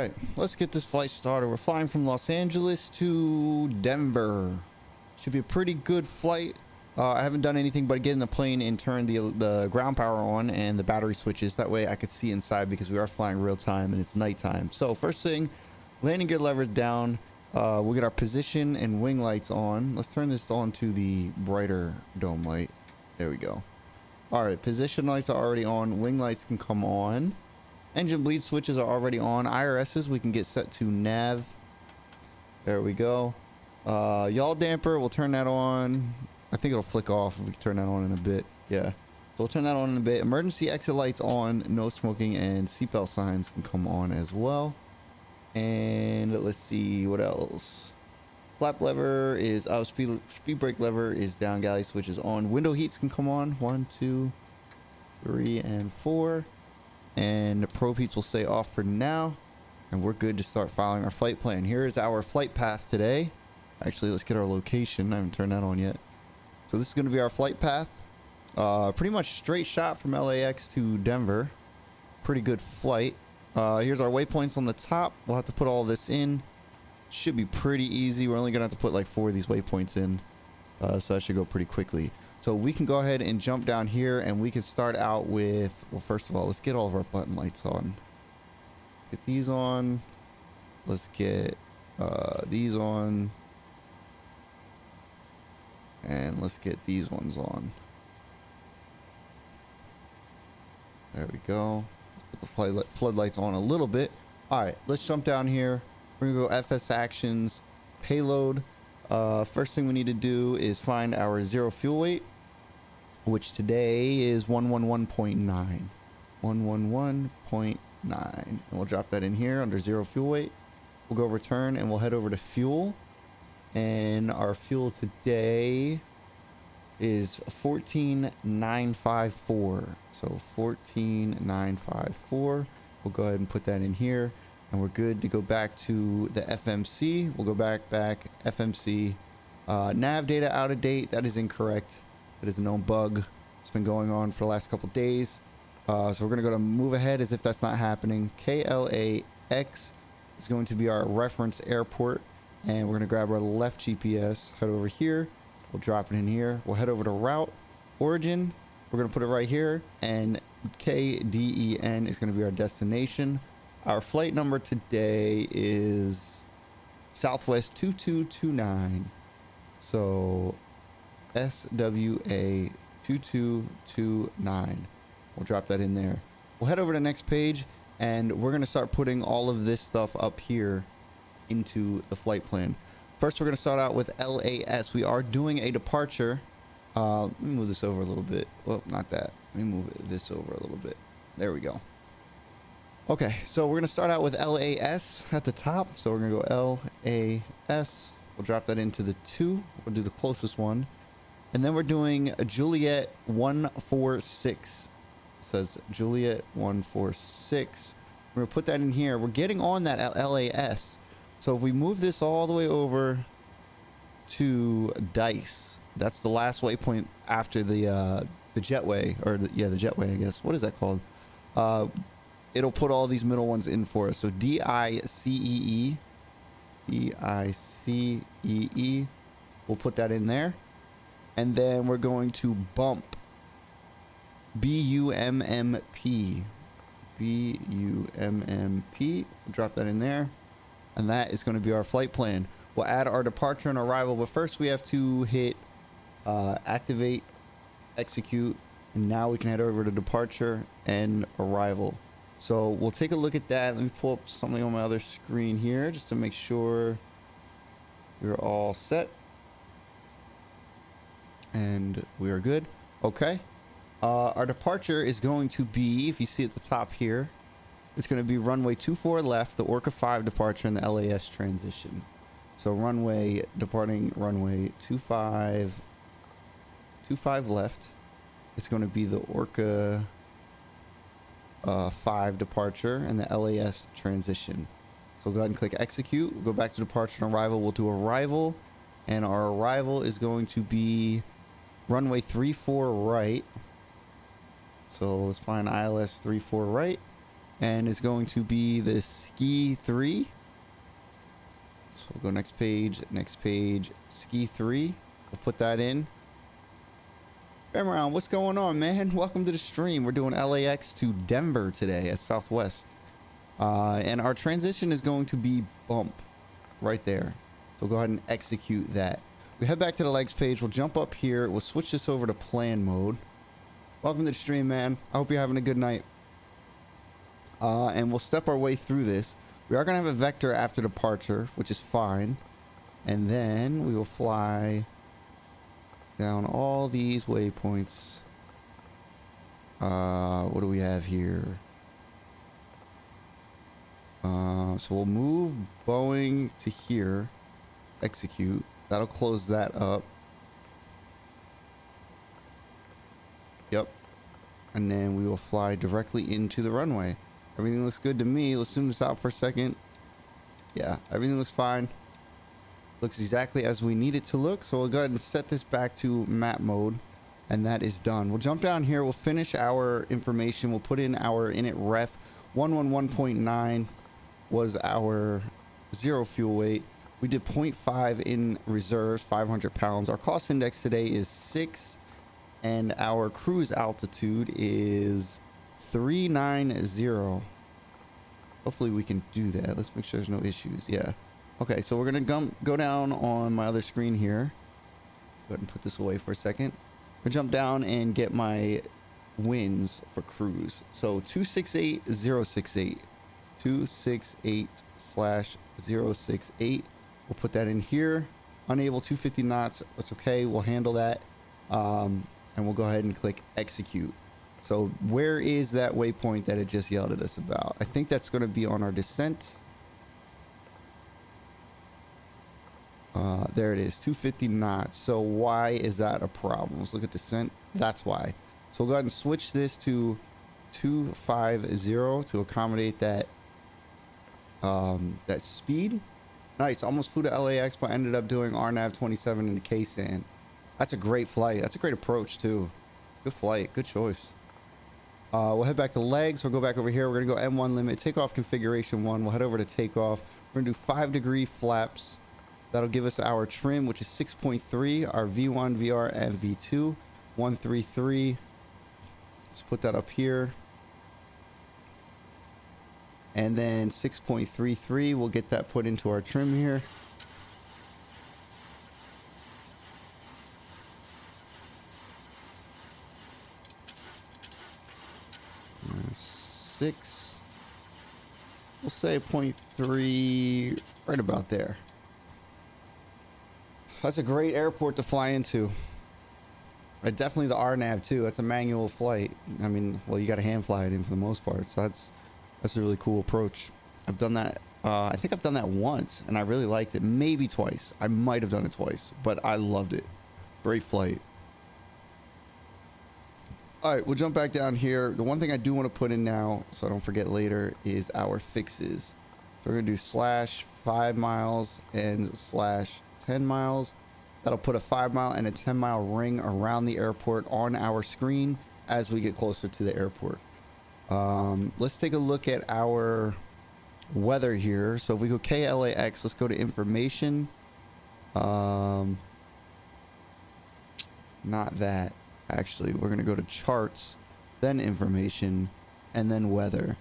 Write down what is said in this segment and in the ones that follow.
right, let's get this flight started. We're flying from Los Angeles to Denver. Should be a pretty good flight. I haven't done anything but get in the plane and turn the ground power on and the battery switches. That way I could see inside because we are flying real time and it's nighttime. So first thing, landing gear levers down. We'll get our position and wing lights on. Let's turn this on to the brighter dome light. There we go. All right, position lights are already on. Wing lights can come on. Engine bleed switches are already on. IRSs we can get set to nav. There we go. Yaw damper, we'll turn that on. I think it'll flick off. We can turn that on in a bit. Yeah. So we'll turn that on in a bit. Emergency exit lights on. No smoking and seatbelt signs can come on as well. And let's see what else. Flap lever is out. Speed brake lever is down. Galley switch is on. Window heats can come on. 1, 2, 3, and 4. And the probe heats will stay off for now. And we're good to start following our flight plan. Here is our flight path today. Actually, let's get our location. I haven't turned that on yet. So this is going to be our flight path. Pretty much straight shot from LAX to Denver. Pretty good flight. Here's our waypoints on the top. We'll have to put all this in. Should be pretty easy. We're only going to have to put like 4 of these waypoints in. So that should go pretty quickly. So we can go ahead and jump down here and we can start out with, well, first of all, let's get all of our button lights on. Get these on. Let's get these on. And let's get these ones on. There we go. Put the floodlights on a little bit. All right, let's jump down here. We're gonna go FS actions, payload. First thing we need to do is find our zero fuel weight, which today is 111.9. 111.9. And we'll drop that in here under zero fuel weight. We'll go return and we'll head over to fuel. And our fuel today is 14,954. So 14,954. We'll go ahead and put that in here. And we're good to go back to the FMC. We'll go back, FMC. Nav data out of date. That is incorrect. That is a known bug. It's been going on for the last couple days. So we're going to go to move ahead as if that's not happening. KLAX is going to be our reference airport. And we're going to grab our left GPS, head over here. We'll drop it in here. We'll head over to route origin. We're going to put it right here. And KDEN is going to be our destination. Our flight number today is Southwest 2229. So SWA 2229. We'll drop that in there. We'll head over to the next page and we're going to start putting all of this stuff up here into the flight plan. First, we're going to start out with LAS. We are doing a departure. Let me move this over a little bit. Well, not that. Let me move this over a little bit. There we go. Okay, so we're going to start out with LAS at the top. So we're going to go LAS. We'll drop that into the 2. We'll do the closest one. And then we're doing a Juliet 146. It says Juliet 146. We're going to put that in here. We're getting on that LAS. So if we move this all the way over to Dice, that's the last waypoint after the jetway, or the jetway, I guess. What is that called? It'll put all these middle ones in for us. So DICEE, DICEE, we'll put that in there. And then we're going to bump BUMMP, BUMMP, drop that in there. And that is going to be our flight plan. We'll add our departure and arrival, but first we have to hit activate, execute, and now we can head over to departure and arrival. So we'll take a look at that. Let me pull up something on my other screen here just to make sure we're all set. And we are good. Okay. Our departure is going to be, if you see at the top here, it's going to be runway 24 left, the Orca 5 departure, and the LAS transition. So departing runway 25 left. It's going to be the Orca 5 departure and the LAS transition. So we'll go ahead and click execute. We'll go back to departure and arrival. We'll do arrival. And our arrival is going to be runway 34 right. So let's find ILS 34 right. and it's going to be the Ski 3. So we'll go next page, Ski 3. We'll put that in. Bamaround, what's going on, man? Welcome to the stream. We're doing LAX to Denver today at Southwest. And our transition is going to be bump right there. So we'll go ahead and execute that. We head back to the legs page. We'll jump up here. We'll switch this over to plan mode. Welcome to the stream, man. I hope you're having a good night. And we'll step our way through this. We are going to have a vector after departure, which is fine. And then we will fly down all these waypoints. What do we have here? So we'll move Boeing to here. Execute. That'll close that up. Yep. And then we will fly directly into the runway. Everything looks good to me. Let's zoom this out for a second. Yeah, everything looks fine. Looks exactly as we need it to look. So we'll go ahead and set this back to map mode. And that is done. We'll jump down here. We'll finish our information. We'll put in our init ref. 111.9 was our zero fuel weight. We did 0.5 in reserves, 500 pounds. Our cost index today is 6. And our cruise altitude is 390. Hopefully we can do that. Let's make sure there's no issues. Yeah. Okay, so we're gonna go down on my other screen here. Go ahead and put this away for a second. We'll jump down and get my winds for cruise. So 268068. 268/068. We'll put that in here. Unable 250 knots. That's okay. We'll handle that. And we'll go ahead and click execute. So where is that waypoint that it just yelled at us about? I think that's going to be on our descent. There it is, 250 knots. So why is that a problem? Let's look at descent. That's why. So we'll go ahead and switch this to 250 to accommodate that that speed. Nice. Almost flew to LAX, but ended up doing RNAV 27 in the K-SAN. That's a great flight. That's a great approach too. Good flight. Good choice. We'll head back to legs. We'll go back over here. We're gonna go M1 limit, takeoff configuration 1. We'll head over to takeoff. We're gonna do 5-degree flaps. That'll give us our trim, which is 6.3, our V1, VR, and V2. 133. Let's put that up here. And then 6.33, we'll get that put into our trim here. Six. We'll say 0.3, right about there. That's a great airport to fly into. Definitely the RNAV too. That's a manual flight. I mean, well, you got to hand fly it in for the most part. So that's a really cool approach. I've done that. I think I've done that once and I really liked it. Maybe twice. I might have done it twice, but I loved it. Great flight. All right, we'll jump back down here. The one thing I do want to put in now, so I don't forget later, is our fixes. So we're going to do /5 miles and /10 miles. That'll put a 5-mile and a 10-mile ring around the airport on our screen as we get closer to the airport. Let's take a look at our weather here. So if we go KLAX, let's go to information. Not that. Actually, we're going to go to charts, then information, and then weather.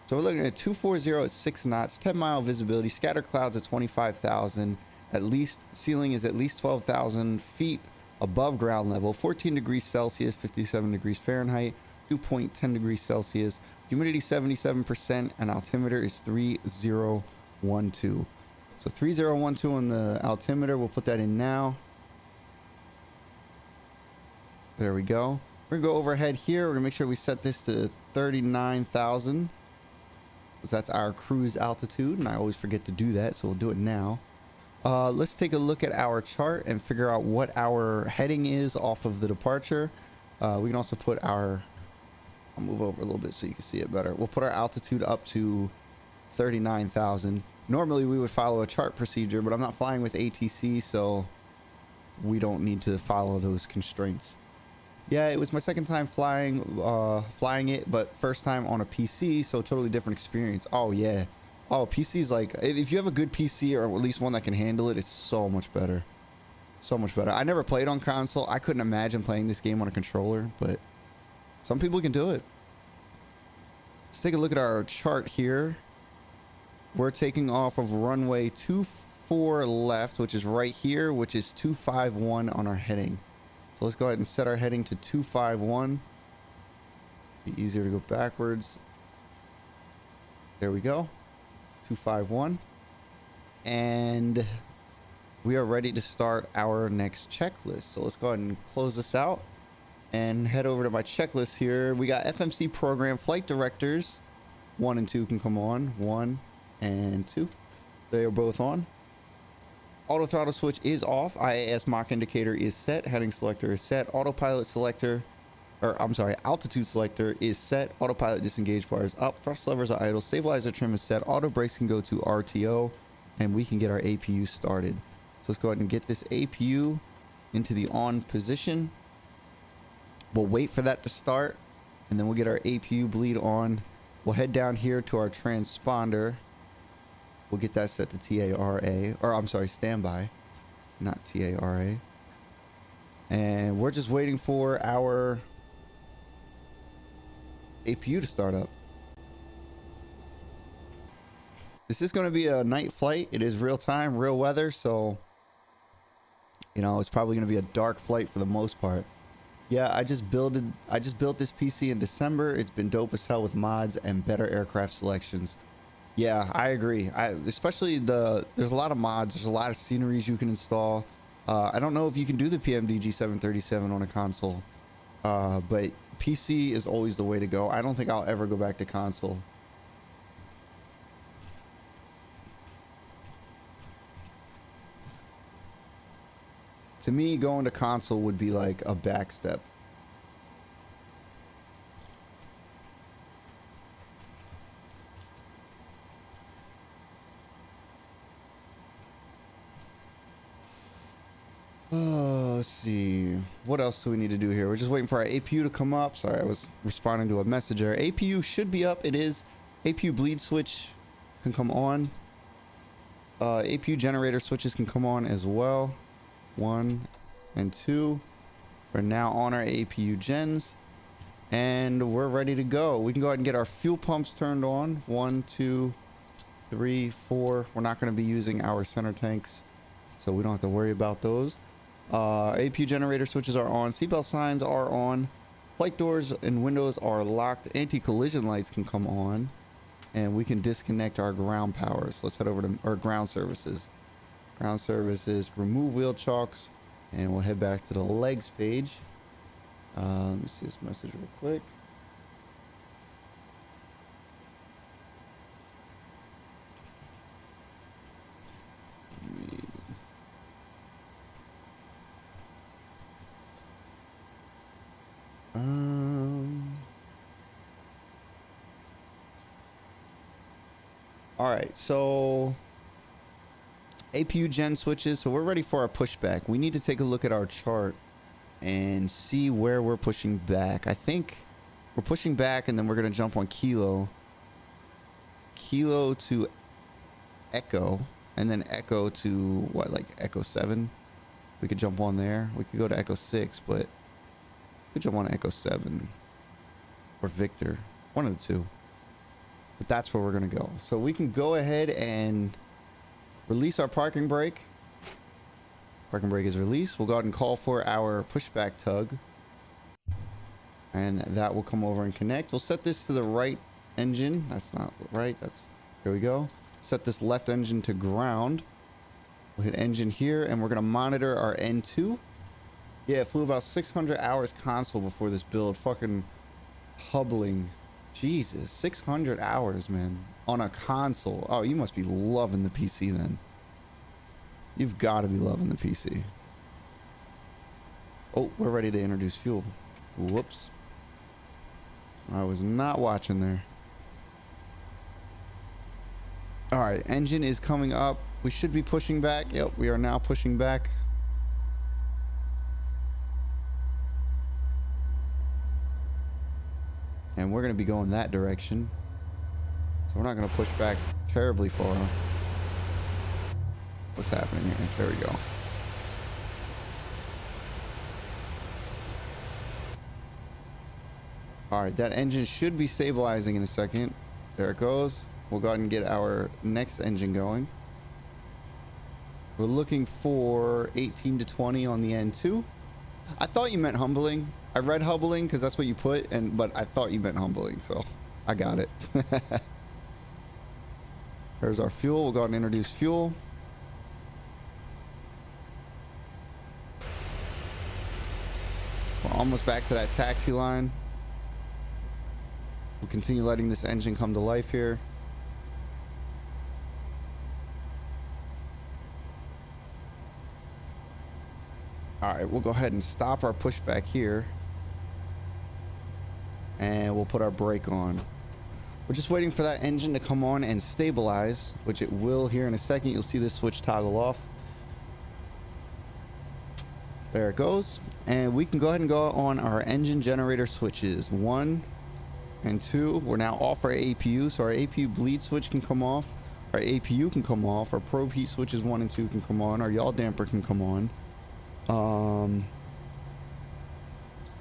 So we're looking at 240 at 6 knots, 10-mile visibility, scatter clouds at 25,000. At least ceiling is at least 12,000 feet above ground level, 14 degrees Celsius, 57 degrees Fahrenheit, 2.10 degrees Celsius, humidity 77%, and altimeter is 3012. So 3012 on the altimeter. We'll put that in now. There we go. We're gonna go overhead here. We're gonna make sure we set this to 39,000, because that's our cruise altitude, and I always forget to do that, so we'll do it now. Let's take a look at our chart and figure out what our heading is off of the departure. We can also put our, I'll move over a little bit so you can see it better. We'll put our altitude up to 39,000. Normally we would follow a chart procedure, but I'm not flying with ATC, so we don't need to follow those constraints. Yeah, it was my second time flying it, but first time on a PC, so totally different experience. Oh yeah. Oh, PC's like, if you have a good PC or at least one that can handle it, it's so much better. So much better. I never played on console. I couldn't imagine playing this game on a controller, but some people can do it. Let's take a look at our chart here. We're taking off of runway 24 left, which is right here, which is 251 on our heading. So let's go ahead and set our heading to 251. Be easier to go backwards. There we go. 251. And we are ready to start our next checklist. So let's go ahead and close this out and head over to my checklist here. We got FMC program flight directors. 1 and 2 can come on. 1 and 2. They are both on. Auto throttle switch is off. IAS Mach indicator is set. Heading selector is set. Autopilot selector, or I'm sorry, altitude selector is set. Autopilot disengage bar is up. Thrust levers are idle. Stabilizer trim is set. Auto brakes can go to RTO, and we can get our APU started. So let's go ahead and get this APU into the on position. We'll wait for that to start, and then we'll get our APU bleed on. We'll head down here to our transponder. We'll get that set to TARA, or I'm sorry, standby, not TARA. And we're just waiting for our APU to start up. This is going to be a night flight. It is real time, real weather, so you know it's probably going to be a dark flight for the most part. Yeah, I just built this PC in December. It's been dope as hell with mods and better aircraft selections. Yeah, I agree. Especially there's a lot of mods. There's a lot of sceneries you can install. I don't know if you can do the PMDG 737 on a console, but PC is always the way to go. I don't think I'll ever go back to console. To me, going to console would be like a back step. Let's see. What else do we need to do here? We're just waiting for our APU to come up. Sorry, I was responding to a message there. APU should be up. It is. APU bleed switch can come on. APU generator switches can come on as well. 1 and 2. We're now on our APU gens, and we're ready to go. We can go ahead and get our fuel pumps turned on. 1, 2, 3, 4. We're not going to be using our center tanks, so we don't have to worry about those. APU generator switches are on. Seatbelt signs are on. Flight doors and windows are locked. Anti-collision lights can come on, and we can disconnect our ground power. So let's head over to our ground services. Ground services, remove wheel chocks, and we'll head back to the legs page. Let me see this message real quick. All right, so APU gen switches. So we're ready for our pushback. We need to take a look at our chart and see where we're pushing back. I think we're pushing back, and then we're going to jump on Kilo to Echo, and then Echo to what, like Echo 7. We could jump on there. We could go to Echo 6, but we could jump on Echo 7 or Victor, one of the two. But that's where we're going to go. So we can go ahead and release our parking brake. Parking brake is released. We'll go ahead and call for our pushback tug, and that will come over and connect. We'll set this to the right engine. That's not right. There we go. Set this left engine to ground. We'll hit engine here, and we're going to monitor our N2. Yeah, it flew about 600 hours console before this build. Fucking hubbling. Jesus, 600 hours, man, on a console. Oh, you must be loving the PC then. You've got to be loving the PC. Oh, we're ready to introduce fuel. Whoops. I was not watching there. All right, engine is coming up. We should be pushing back. Yep, we are now pushing back. and we're going to be going that direction. So we're not going to push back terribly far. What's happening here? There we go. All right, that engine should be stabilizing in a second. There it goes. We'll go ahead and get our next engine going. We're looking for 18 to 20 on the N2. I thought you meant humbling. I read humbling because that's what you put, but I thought you meant humbling, so I got it. There's our fuel. We'll go ahead and introduce fuel. We're almost back to that taxi line. We'll continue letting this engine come to life here. All right, we'll go ahead and stop our pushback here. And we'll put our brake on. We're just waiting for that engine to come on and stabilize, which it will here in a second. You'll see this switch toggle off. There it goes. And we can go ahead and go on our engine generator switches. 1 and 2. We're now off our APU, so our APU bleed switch can come off. Our APU can come off. Our probe heat switches 1 and 2 can come on. Our yaw damper can come on.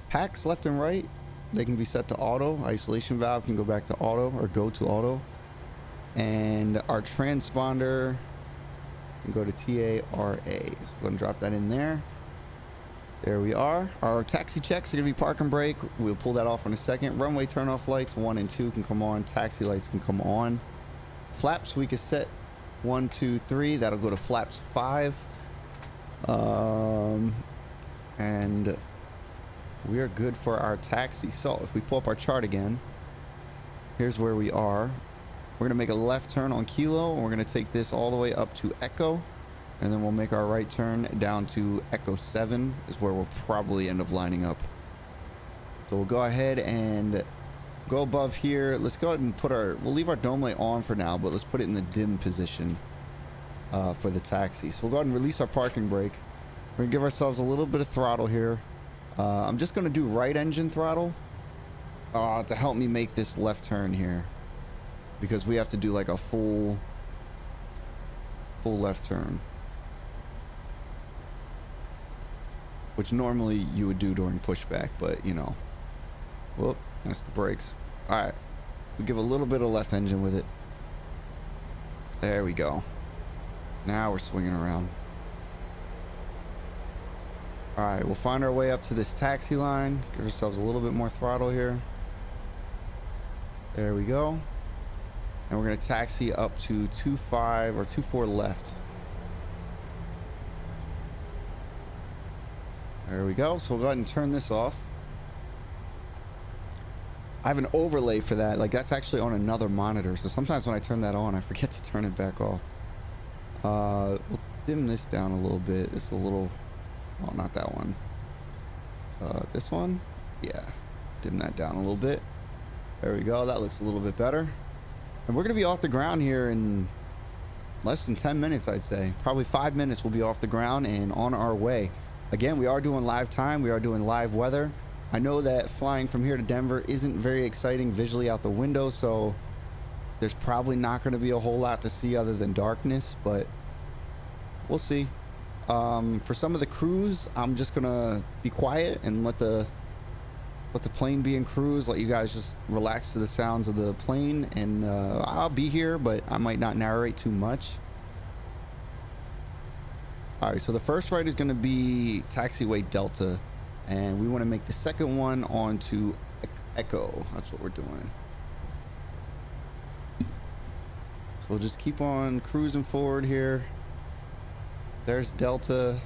Packs left and right, they can be set to auto. Isolation valve can go back to auto or go to auto. And our transponder can go to TARA. So we're going to drop that in there. There we are. Our taxi checks are going to be park and brake. We'll pull that off in a second. Runway turn off lights 1 and 2 can come on. Taxi lights can come on. Flaps we can set 1, 2, 3. That'll go to flaps 5. And we are good for our taxi. So if we pull up our chart again, here's where we are. We're going to make a left turn on Kilo, and we're going to take this all the way up to Echo, and then we'll make our right turn down to Echo 7 is where we'll probably end up lining up. So we'll go ahead and go above here. Let's go ahead and we'll leave our dome light on for now, but let's put it in the dim position for the taxi. So we'll go ahead and release our parking brake. We're gonna give ourselves a little bit of throttle here. I'm just gonna do right engine throttle to help me make this left turn here, because we have to do like a full left turn, which normally you would do during pushback, but you know, whoop, that's the brakes. All right, we give a little bit of left engine with it. There we go. Now we're swinging around. All right, we'll find our way up to this taxi line. Give ourselves a little bit more throttle here. There we go. And we're going to taxi up to 25 or 24 left. There we go. So we'll go ahead and turn this off. I have an overlay for that. Like, that's actually on another monitor. So sometimes when I turn that on, I forget to turn it back off. We'll dim this down a little bit. It's a little... Oh, not that one. This one? Yeah. Dim that down a little bit. There we go. That looks a little bit better. And we're going to be off the ground here in less than 10 minutes, I'd say. Probably 5 minutes we'll be off the ground and on our way. Again, we are doing live time. We are doing live weather. I know that flying from here to Denver isn't very exciting visually out the window, so there's probably not going to be a whole lot to see other than darkness, but we'll see. For some of the crews, I'm just gonna be quiet and let the plane be in cruise, let you guys just relax to the sounds of the plane, and I'll be here, but I might not narrate too much. All right, so the first ride is gonna be taxiway Delta, and we want to make the second one onto Echo. That's what we're doing. So we'll just keep on cruising forward here. There's Delta.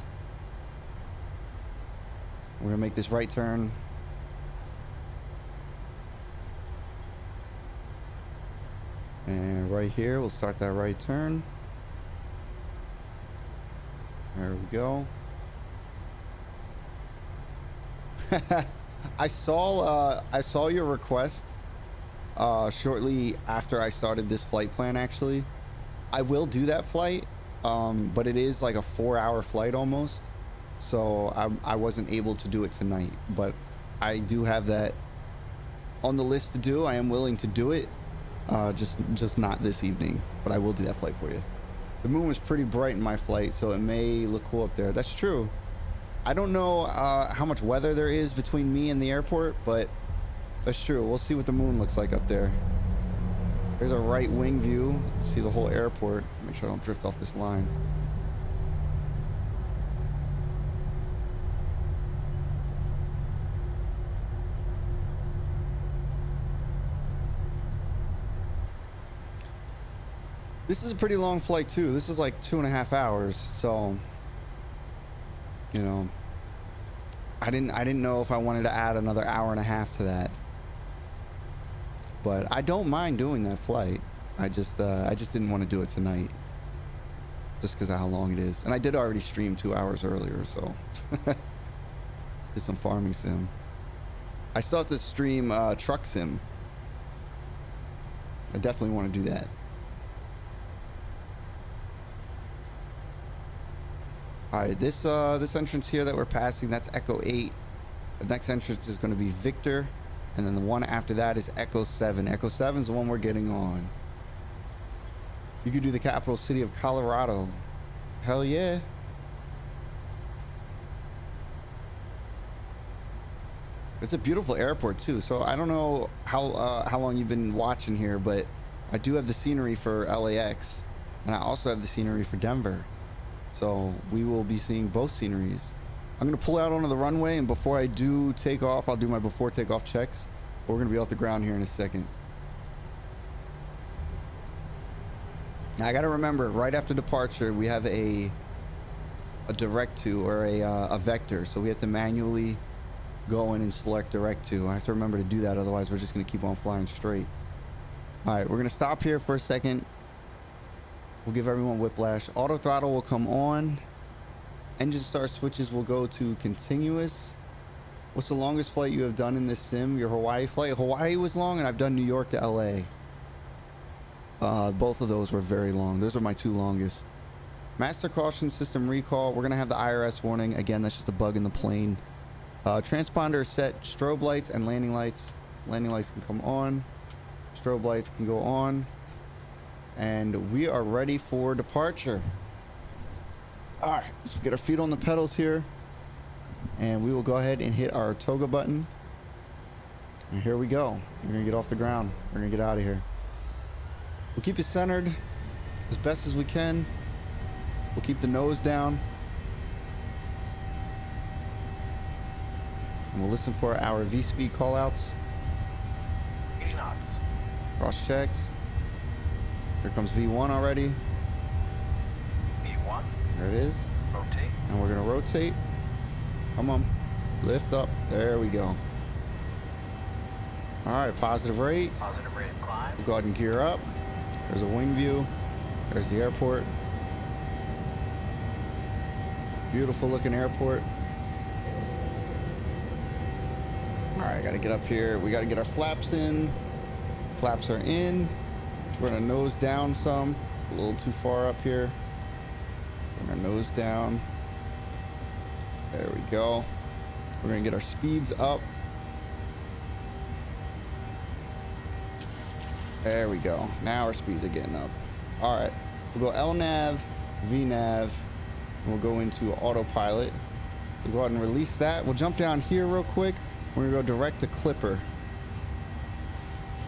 We're gonna make this right turn. And right here, we'll start that right turn. There we go. I saw your request shortly after I started this flight plan. Actually, I will do that flight. But it is like a 4-hour flight almost, so I wasn't able to do it tonight, but I do have that on the list to do. I am willing to do it. Just not this evening, but I will do that flight for you. The moon was pretty bright in my flight, so it may look cool up there. That's true. I don't know how much weather there is between me and the airport, but that's true. We'll see what the moon looks like up there. There's a right wing view. See the whole airport. Make sure I don't drift off this line. This is a pretty long flight too. This is like 2.5 hours. So, you know, I didn't know if I wanted to add another hour and a half to that. But I don't mind doing that flight. I just didn't want to do it tonight. Just because of how long it is. And I did already stream 2 hours earlier, so did some farming sim. I still have to stream truck sim. I definitely want to do that. All right, this entrance here that we're passing, that's Echo 8. The next entrance is going to be Victor, and then the one after that is Echo 7. Echo 7 is the one we're getting on. You could do the capital city of Colorado. Hell yeah. It's a beautiful airport too. So I don't know how long you've been watching here, but I do have the scenery for LAX, and I also have the scenery for Denver. So we will be seeing both sceneries. I'm going to pull out onto the runway, and before I do take off, I'll do my before takeoff checks. We're going to be off the ground here in a second. Now I got to remember, right after departure, we have a direct to, or a vector. So we have to manually go in and select direct to. I have to remember to do that, otherwise we're just going to keep on flying straight. All right, we're going to stop here for a second. We'll give everyone whiplash. Auto throttle will come on. Engine start switches will go to continuous. What's the longest flight you have done in this sim? Your Hawaii flight? Hawaii was long, and I've done New York to LA. Both of those were very long. Those are my two longest. Master caution system recall. We're going to have the IRS warning. Again, that's just a bug in the plane. Transponder set strobe lights and landing lights. Landing lights can come on. Strobe lights can go on. And we are ready for departure. All right, so get our feet on the pedals here, and we will go ahead and hit our toga button. And here we go. We're gonna get off the ground. We're gonna get out of here. We'll keep it centered as best as we can. We'll keep the nose down. And we'll listen for our V-speed callouts. 80 knots. Cross checked. Here comes V1 already. V1. There it is. Rotate. And we're gonna rotate. Come on. Lift up. There we go. All right, positive rate. Positive rate of climb. We'll go ahead and gear up. There's a wing view. There's the airport. Beautiful looking airport. All right, gotta get up here. We gotta get our flaps in. Flaps are in. We're gonna nose down some. A little too far up here. We're gonna nose down. There we go. We're gonna get our speeds up. There we go. Now our speeds are getting up. All right, we'll go LNAV, VNAV, and we'll go into autopilot. We'll go ahead and release that. We'll jump down here real quick. We're gonna go direct to Clipper,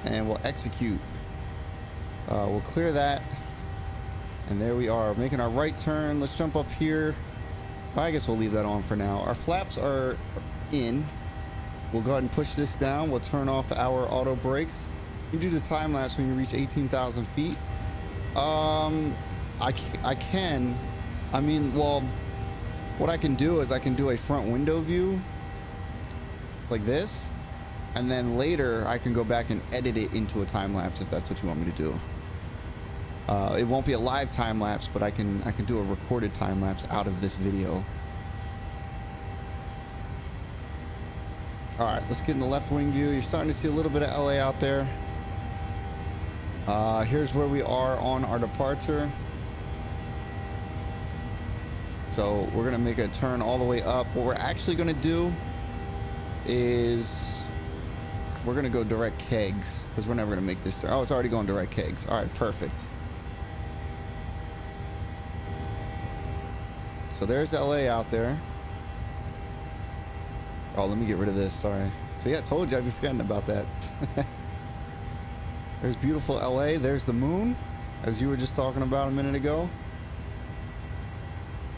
and we'll execute. We'll clear that, and there we are, making our right turn. Let's jump up here. I guess we'll leave that on for now. Our flaps are in. We'll go ahead and push this down. We'll turn off our auto brakes. You do the time lapse when you reach 18,000 feet. I can. I mean, well, what I can do is I can do a front window view like this, and then later I can go back and edit it into a time lapse if that's what you want me to do. It won't be a live time lapse, but I can do a recorded time lapse out of this video. All right, let's get in the left wing view. You're starting to see a little bit of LA out there. Here's where we are on our departure. So we're gonna make a turn all the way up. What we're actually gonna do is we're going to go direct kegs because we're never going to make this. Oh, it's already going direct kegs. All right, perfect. So there's LA out there. Oh, let me get rid of this. Sorry. So yeah, I told you I'd be forgetting about that. There's beautiful LA. There's the moon, as you were just talking about a minute ago.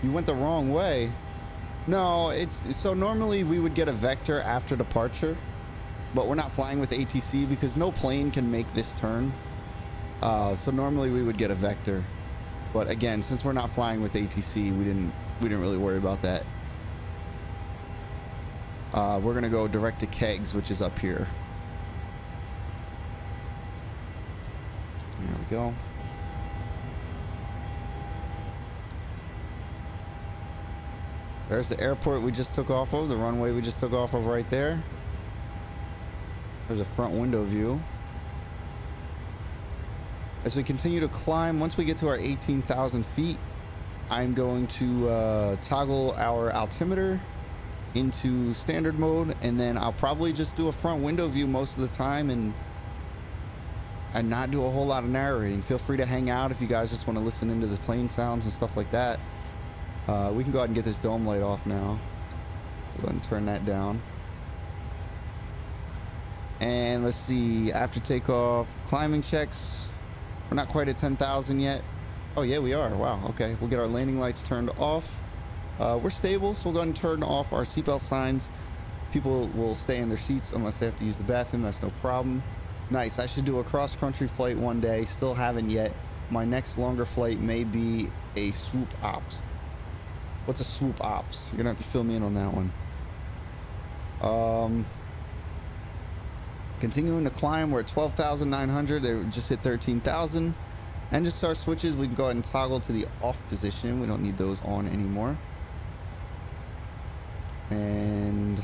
You went the wrong way. No, it's so normally we would get a vector after departure, but we're not flying with ATC because no plane can make this turn. So normally we would get a vector, but again, since we're not flying with ATC, we didn't really worry about that. We're gonna go direct to kegs, which is up here. There we go. There's the airport we just took off of, the runway we just took off of right there. There's a front window view. As we continue to climb, once we get to our 18,000 feet, I'm going to toggle our altimeter into standard mode, and then I'll probably just do a front window view most of the time and not do a whole lot of narrating. Feel free to hang out if you guys just want to listen into the plane sounds and stuff like that. We can go ahead and get this dome light off now. Go ahead and turn that down. And let's see, after takeoff, climbing checks. We're not quite at 10,000 yet. Oh yeah, we are. Wow, okay. We'll get our landing lights turned off. We're stable, so we'll go ahead and turn off our seatbelt signs. People will stay in their seats unless they have to use the bathroom. That's no problem. Nice. I should do a cross-country flight one day. Still haven't yet. My next longer flight may be a swoop ops. What's a swoop ops? You're gonna have to fill me in on that one. Continuing to climb, we're at 12,900. They just hit 13,000. Engine start switches, we can go ahead and toggle to the off position. We don't need those on anymore. And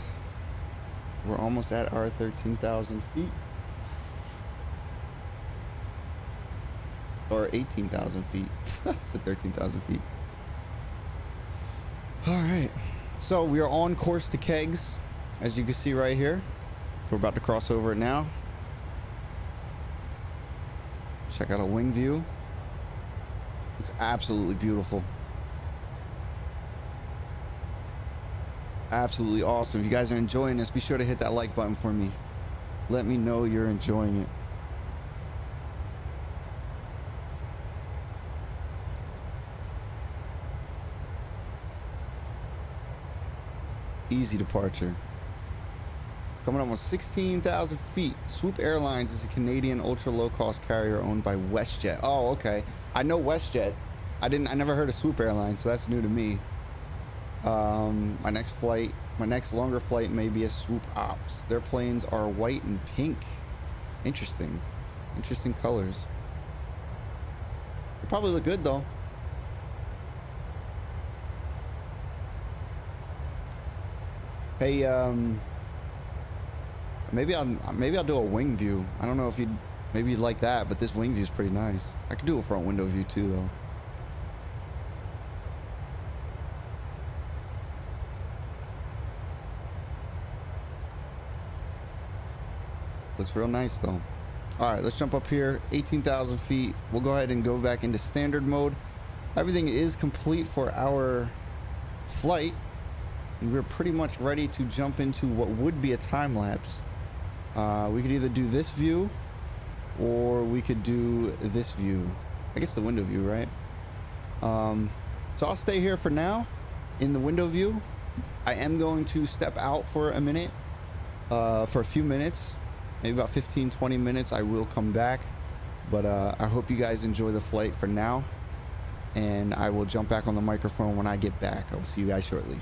we're almost at our 13,000 feet. Or 18,000 feet. It's at 13,000 feet. All right, so we are on course to kegs, as you can see right here. We're about to cross over it now. Check out a wing view. It's absolutely beautiful. Absolutely awesome. If you guys are enjoying this, be sure to hit that like button for me. Let me know you're enjoying it. Easy departure. Coming up on 16,000 feet. Swoop Airlines is a Canadian ultra low-cost carrier owned by WestJet. Oh, okay. I know WestJet. I never heard of Swoop Airlines, so that's new to me. My next longer flight may be a Swoop Ops. Their planes are white and pink. Interesting. Interesting colors. They probably look good though. Hey, maybe I'll do a wing view. I don't know if maybe you'd like that, but this wing view is pretty nice. I could do a front window view too, though. Looks real nice though. All right, let's jump up here. 18,000 feet. We'll go ahead and go back into standard mode. Everything is complete for our flight. We're pretty much ready to jump into what would be a time lapse. We could either do this view or we could do this view. I guess the window view, right? So I'll stay here for now in the window view. I am going to step out for a minute, for a few minutes, maybe about 15-20 minutes. I will come back, but I hope you guys enjoy the flight for now, and I will jump back on the microphone when I get back. I will see you guys shortly.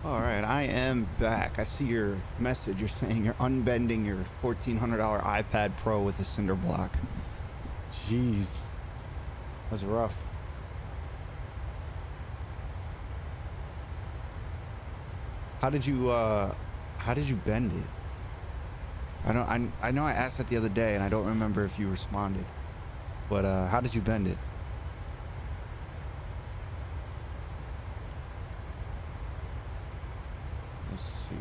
All right, I am back. I see your message. You're saying you're unbending your $1,400 iPad Pro with a cinder block. Jeez, that's rough. How did you bend it? I know I asked that the other day and I don't remember if you responded. But how did you bend it? Let's see.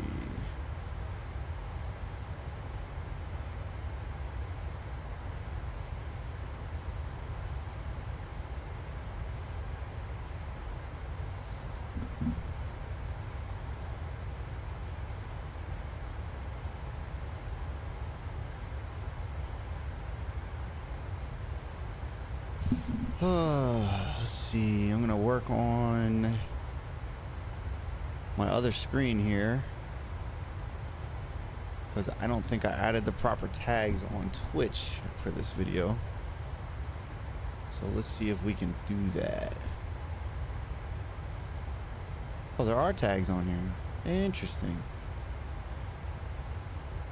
Let's see. I'm gonna work on my other screen here because I don't think I added the proper tags on Twitch for this video. So let's see if we can do that. Oh, there are tags on here. Interesting.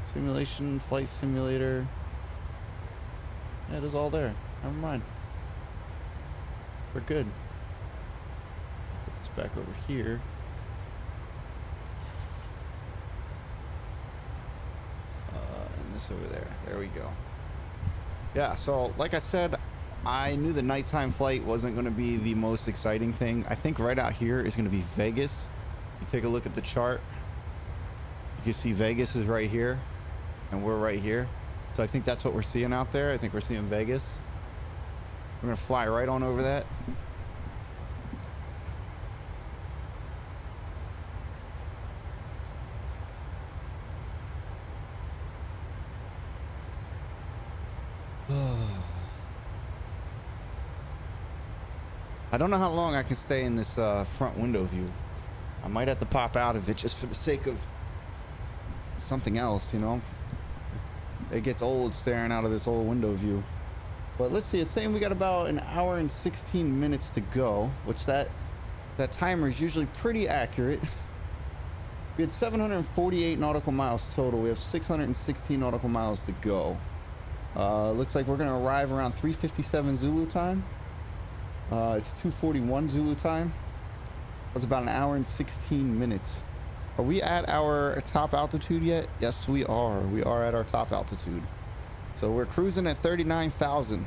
Simulation, flight simulator. Yeah, it is all there. Never mind. We're good. Put this back over here. And this over there. There we go. Yeah, so like I said, I knew the nighttime flight wasn't going to be the most exciting thing. I think right out here is going to be Vegas. You take a look at the chart. You can see Vegas is right here, and we're right here. So I think that's what we're seeing out there. I think we're seeing Vegas. We're going to fly right on over that. I don't know how long I can stay in this front window view. I might have to pop out of it just for the sake of something else, you know? It gets old staring out of this old window view. But let's see, it's saying we got about an hour and 16 minutes to go, which that timer is usually pretty accurate. We had 748 nautical miles total. We have 616 nautical miles to go. Looks like we're gonna arrive around 3:57 Zulu time. It's 2:41 Zulu time. That's about an hour and 16 minutes. Are we at our top altitude yet? Yes, we are. We are at our top altitude. So we're cruising at 39,000.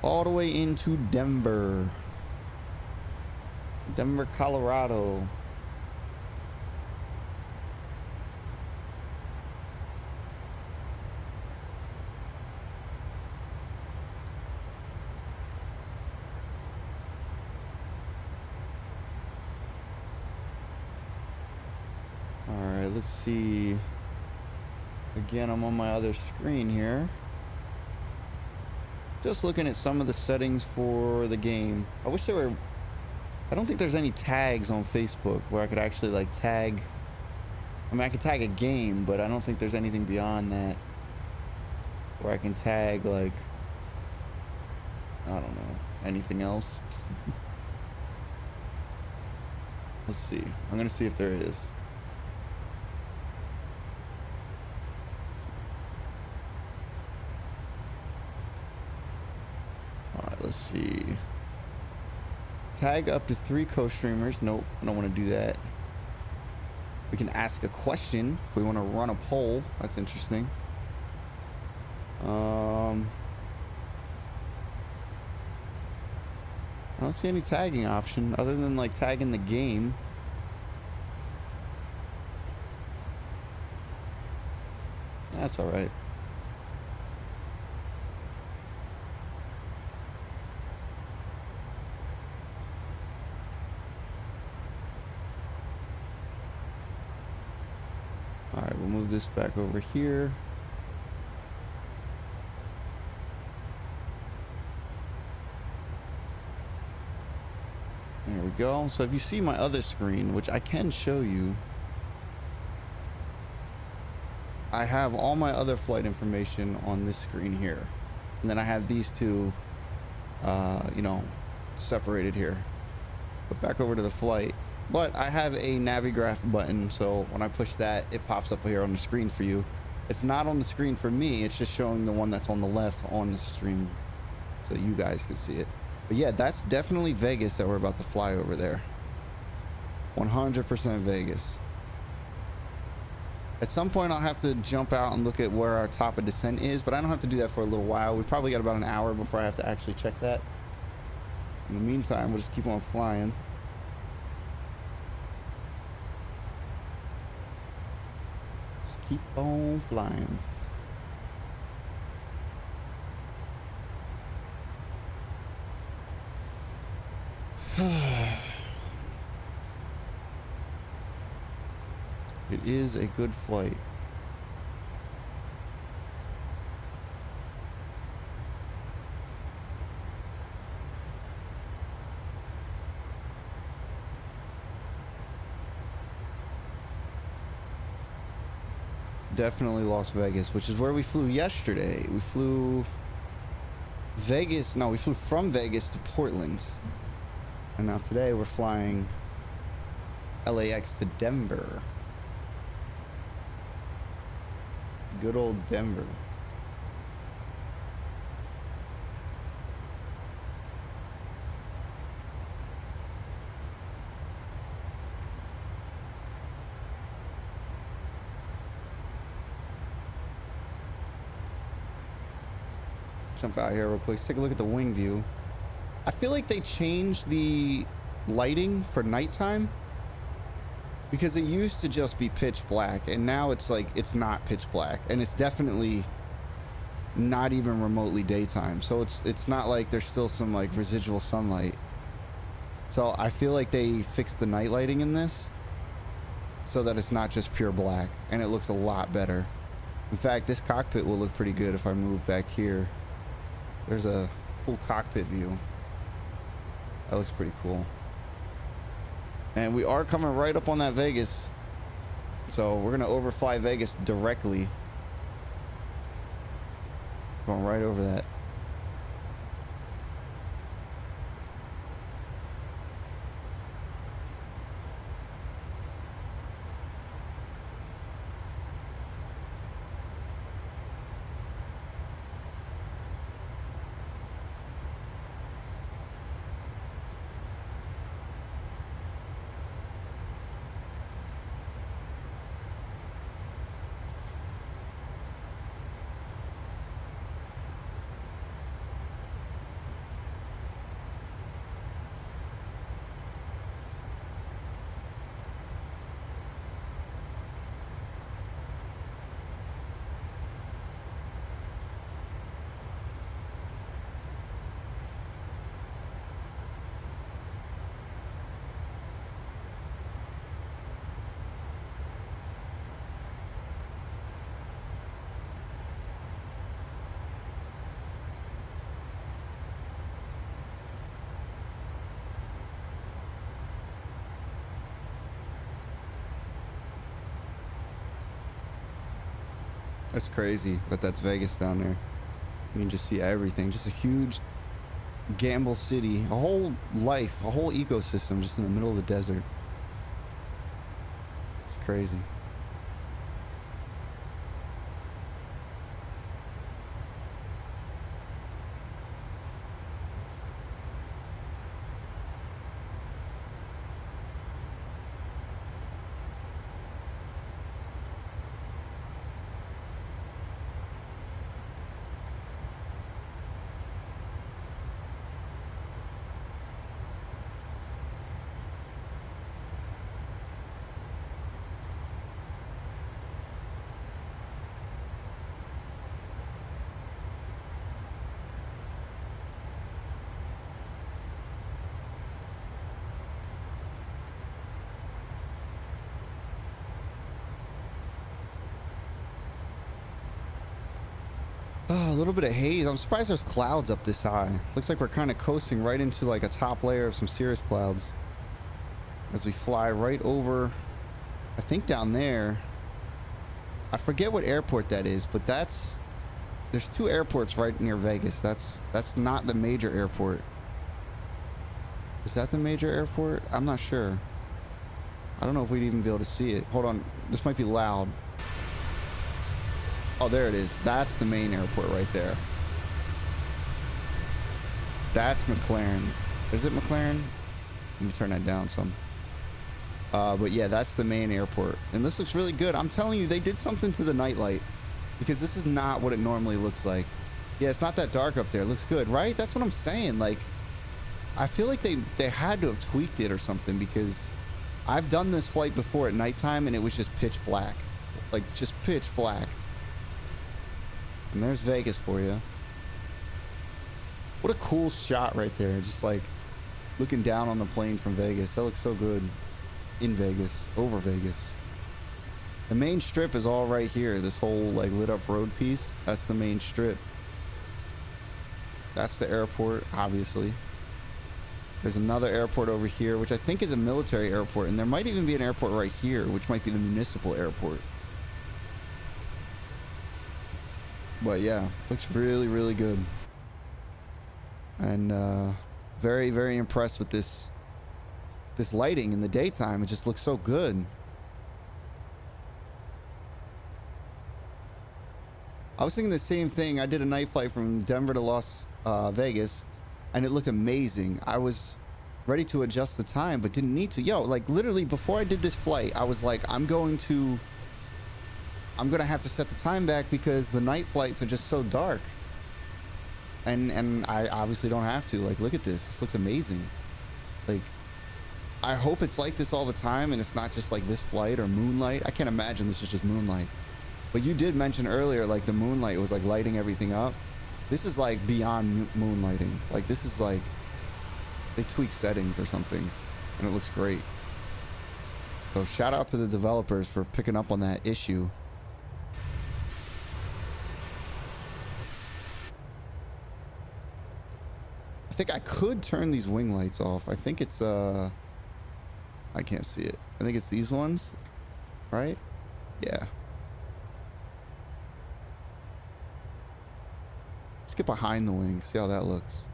All the way into Denver. Denver, Colorado. Let's see. Again, I'm on my other screen here. Just looking at some of the settings for the game. I wish there were... I don't think there's any tags on Facebook where I could actually like tag... I mean, I could tag a game, but I don't think there's anything beyond that where I can tag like... I don't know. Anything else. Let's see. I'm gonna see if there is. Let's see. Tag up to 3 co-streamers. Nope, I don't want to do that. We can ask a question if we want to run a poll. That's interesting. I don't see any tagging option other than like tagging the game. That's all right. All right, we'll move this back over here. There we go. So if you see my other screen, which I can show you, I have all my other flight information on this screen here. And then I have these two, you know, separated here. But back over to the flight. But I have a Navigraph button, so when I push that, it pops up here on the screen for you. It's not on the screen for me. It's just showing the one that's on the left on the stream, so you guys can see it. But yeah, that's definitely Vegas that we're about to fly over there. 100% Vegas. At some point, I'll have to jump out and look at where our top of descent is, but I don't have to do that for a little while. We probably got about an hour before I have to actually check that. In the meantime, we'll just keep on flying. Just keep on flying. It is a good flight. Definitely Las Vegas, which is where we flew yesterday. We flew Vegas. No, we flew from Vegas to Portland. And now today we're flying LAX to Denver. Good old Denver. Jump out here real quick. Let's take a look at the wing view. I feel like they changed the lighting for nighttime, because it used to just be pitch black, and now it's like it's not pitch black, and it's definitely not even remotely daytime. So it's not like there's still some like residual sunlight. So I feel like they fixed the night lighting in this so that it's not just pure black, and it looks a lot better. In fact, this cockpit will look pretty good if I move back here. There's a full cockpit view. That looks pretty cool. And we are coming right up on that Vegas. So we're going to overfly Vegas directly. Going right over that. That's crazy, but that's Vegas down there. You can just see everything. Just a huge gamble city. A whole life, a whole ecosystem just in the middle of the desert. It's crazy. Oh, a little bit of haze. I'm surprised there's clouds up this high. Looks like we're kind of coasting right into like a top layer of some cirrus clouds as we fly right over, I think down there. I forget what airport that is, but there's two airports right near Vegas. That's not the major airport. Is that the major airport? I'm not sure. I don't know if we'd even be able to see it. Hold on. This might be loud. Oh, there it is. That's the main airport right there. That's McLaren. Is it McLaren? Let me turn that down some. But yeah, that's the main airport. And this looks really good. I'm telling you, they did something to the nightlight. Because this is not what it normally looks like. Yeah, it's not that dark up there. It looks good, right? That's what I'm saying. Like, I feel like they had to have tweaked it or something, because I've done this flight before at nighttime and it was just pitch black. Like, just pitch black. And there's Vegas for you. What a cool shot right there. Just like looking down on the plane from Vegas. That looks so good. In Vegas. Over Vegas. The main strip is all right here. This whole like lit up road piece. That's the main strip. That's the airport, obviously. There's another airport over here, which I think is a military airport. And there might even be an airport right here, which might be the municipal airport. But yeah, looks really, really good. And very, very impressed with this lighting in the daytime. It just looks so good. I was thinking the same thing. I did a night flight from Denver to Las Vegas, and it looked amazing. I was ready to adjust the time, but didn't need to. Yo, like literally before I did this flight, I was like, I'm gonna have to set the time back because the night flights are just so dark. And I obviously don't have to. Like, look at this. This looks amazing. Like, I hope it's like this all the time and it's not just like this flight or moonlight. I can't imagine this is just moonlight. But you did mention earlier, like the moonlight was like lighting everything up. This is like beyond moonlighting. Like, this is like they tweak settings or something and it looks great. So shout out to the developers for picking up on that issue. I think I could turn these wing lights off. I think it's I can't see it. I think it's these ones, right? Yeah. Let's get behind the wing, see how that looks.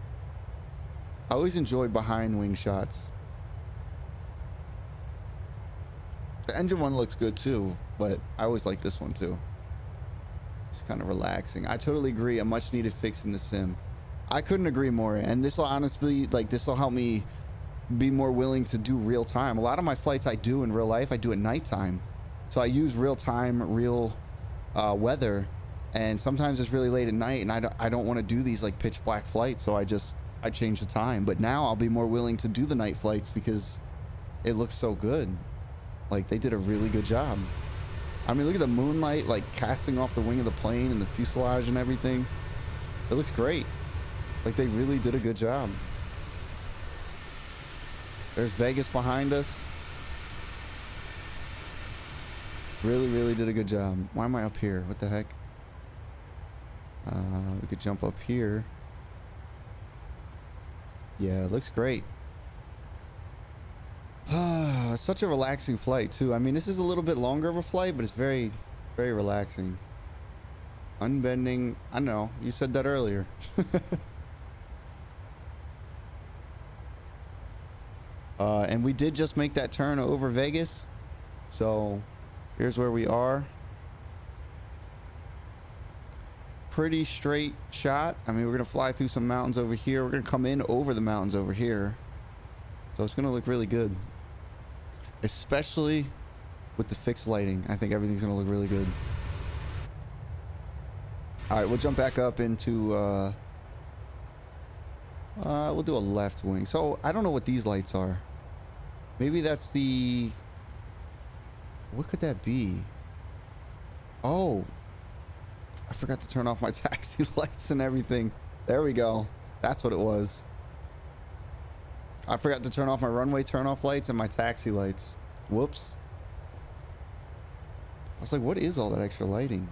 I always enjoyed behind wing shots. The engine one looks good too, but I always like this one too. It's kind of relaxing. I totally agree. A much needed fix in the sim. I couldn't agree more. And this will honestly, like, this will help me be more willing to do real time. A lot of my flights I do in real life, I do at nighttime. So I use real time, real weather. And sometimes it's really late at night and I don't want to do these like pitch black flights. So I change the time. But now I'll be more willing to do the night flights because it looks so good. Like, they did a really good job. I mean, look at the moonlight, like casting off the wing of the plane and the fuselage and everything. It looks great. Like, they really did a good job. There's Vegas behind us. Really, really did a good job. Why am I up here? What the heck? We could jump up here. Yeah, it looks great. It's such a relaxing flight too. I mean, this is a little bit longer of a flight, but it's very, very relaxing. Unbending. I know, you said that earlier. And we did just make that turn over Vegas. So here's where we are. Pretty straight shot. I mean, we're going to fly through some mountains over here. We're going to come in over the mountains over here. So it's going to look really good. Especially with the fixed lighting. I think everything's going to look really good. All right, we'll jump back up into... we'll do a left wing. So I don't know what these lights are. Maybe that's the... What could that be? Oh, I forgot to turn off my taxi lights and everything. There we go. That's what it was. I forgot to turn off my runway turn-off lights and my taxi lights. Whoops. I was like, what is all that extra lighting?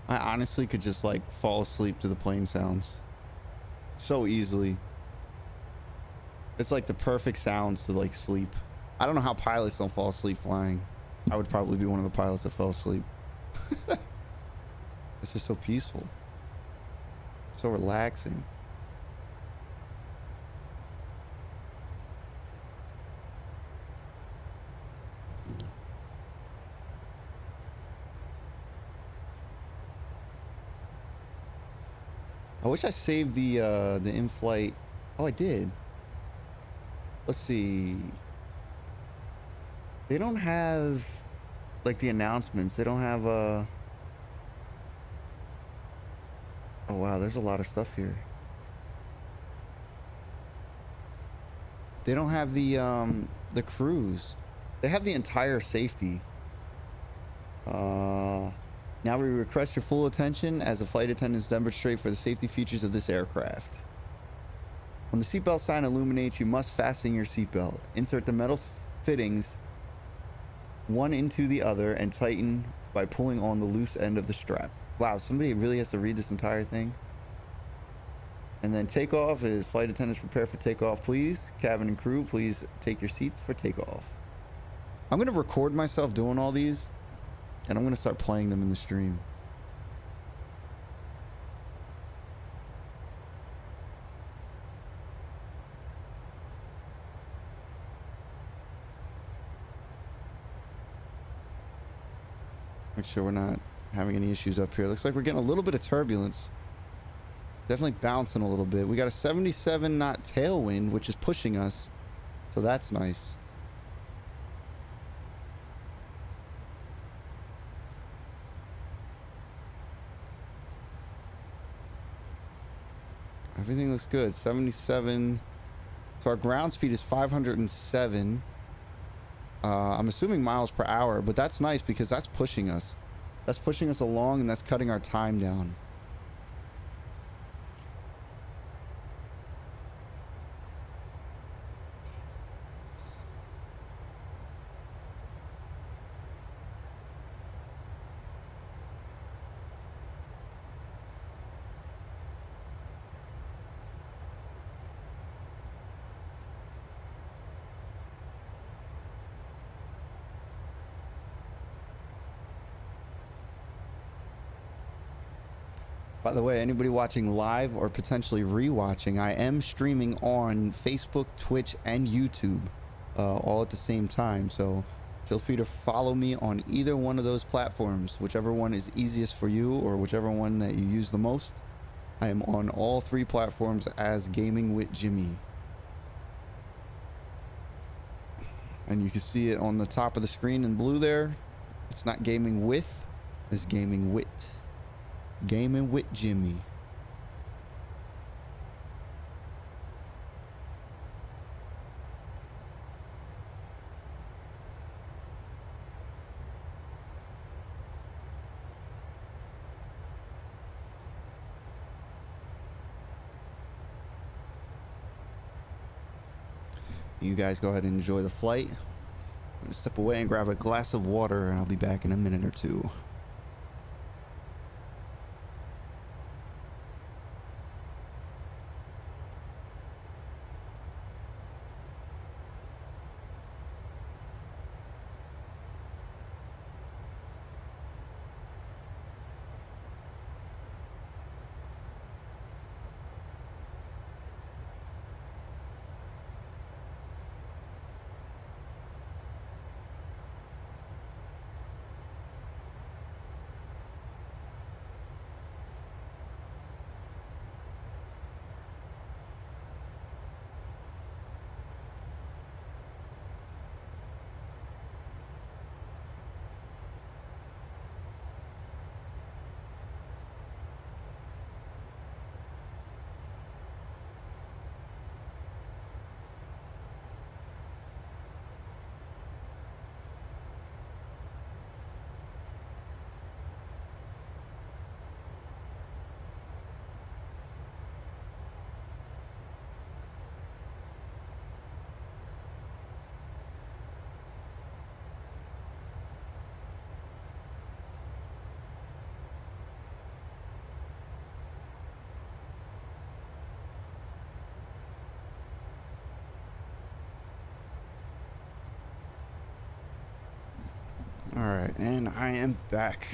I honestly could just like fall asleep to the plane sounds so easily. It's like the perfect sounds to like sleep. I don't know how pilots don't fall asleep flying. I would probably be one of the pilots that fell asleep. It's just so peaceful, so relaxing. I wish I saved the in-flight. Oh, I did. Let's see. They don't have like the announcements. They don't have oh wow, there's a lot of stuff here. They don't have the cruise. They have the entire safety. Now we request your full attention as the flight attendants demonstrate for the safety features of this aircraft. When the seatbelt sign illuminates, you must fasten your seatbelt. Insert the metal fittings one into the other and tighten by pulling on the loose end of the strap. Wow, somebody really has to read this entire thing. And then takeoff is flight attendants prepare for takeoff, please. Cabin and crew, please take your seats for takeoff. I'm going to record myself doing all these, and I'm going to start playing them in the stream. Make sure we're not having any issues up here. Looks like we're getting a little bit of turbulence. Definitely bouncing a little bit. We got a 77 knot tailwind, which is pushing us. So that's nice. Everything looks good. 77. So our ground speed is 507. I'm assuming miles per hour, but that's nice because that's pushing us. That's pushing us along and that's cutting our time down. By the way, anybody watching live or potentially rewatching, I am streaming on Facebook, Twitch, and YouTube all at the same time. So feel free to follow me on either one of those platforms, whichever one is easiest for you or whichever one that you use the most. I am on all three platforms as Gaming with Jimmy. And you can see it on the top of the screen in blue there. It's not gaming with, it's gaming with. Gaming with Jimmy. You guys go ahead and enjoy the flight. I'm gonna step away and grab a glass of water and I'll be back in a minute or two. right, and I am back.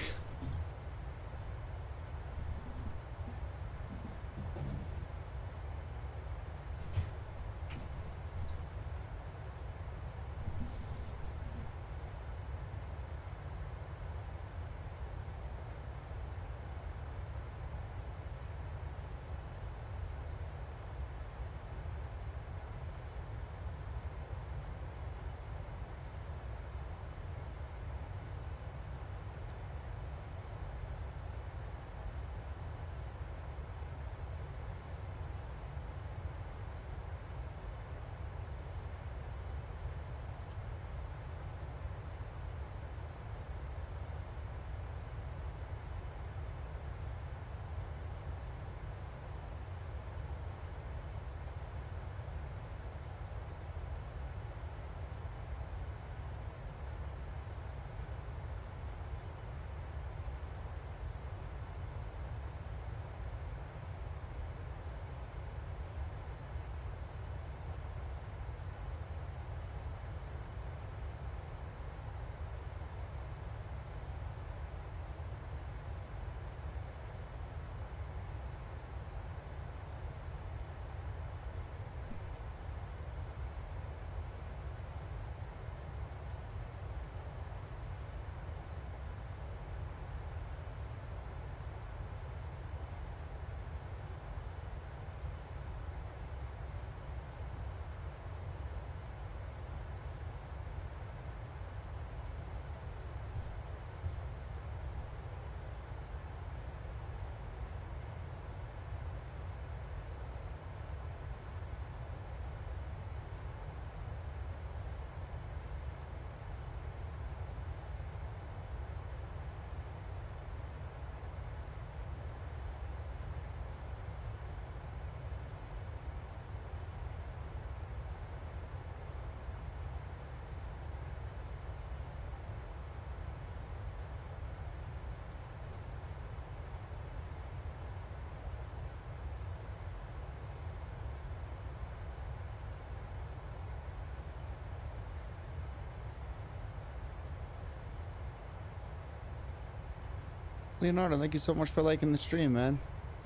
Leonardo, thank you so much for liking the stream, man.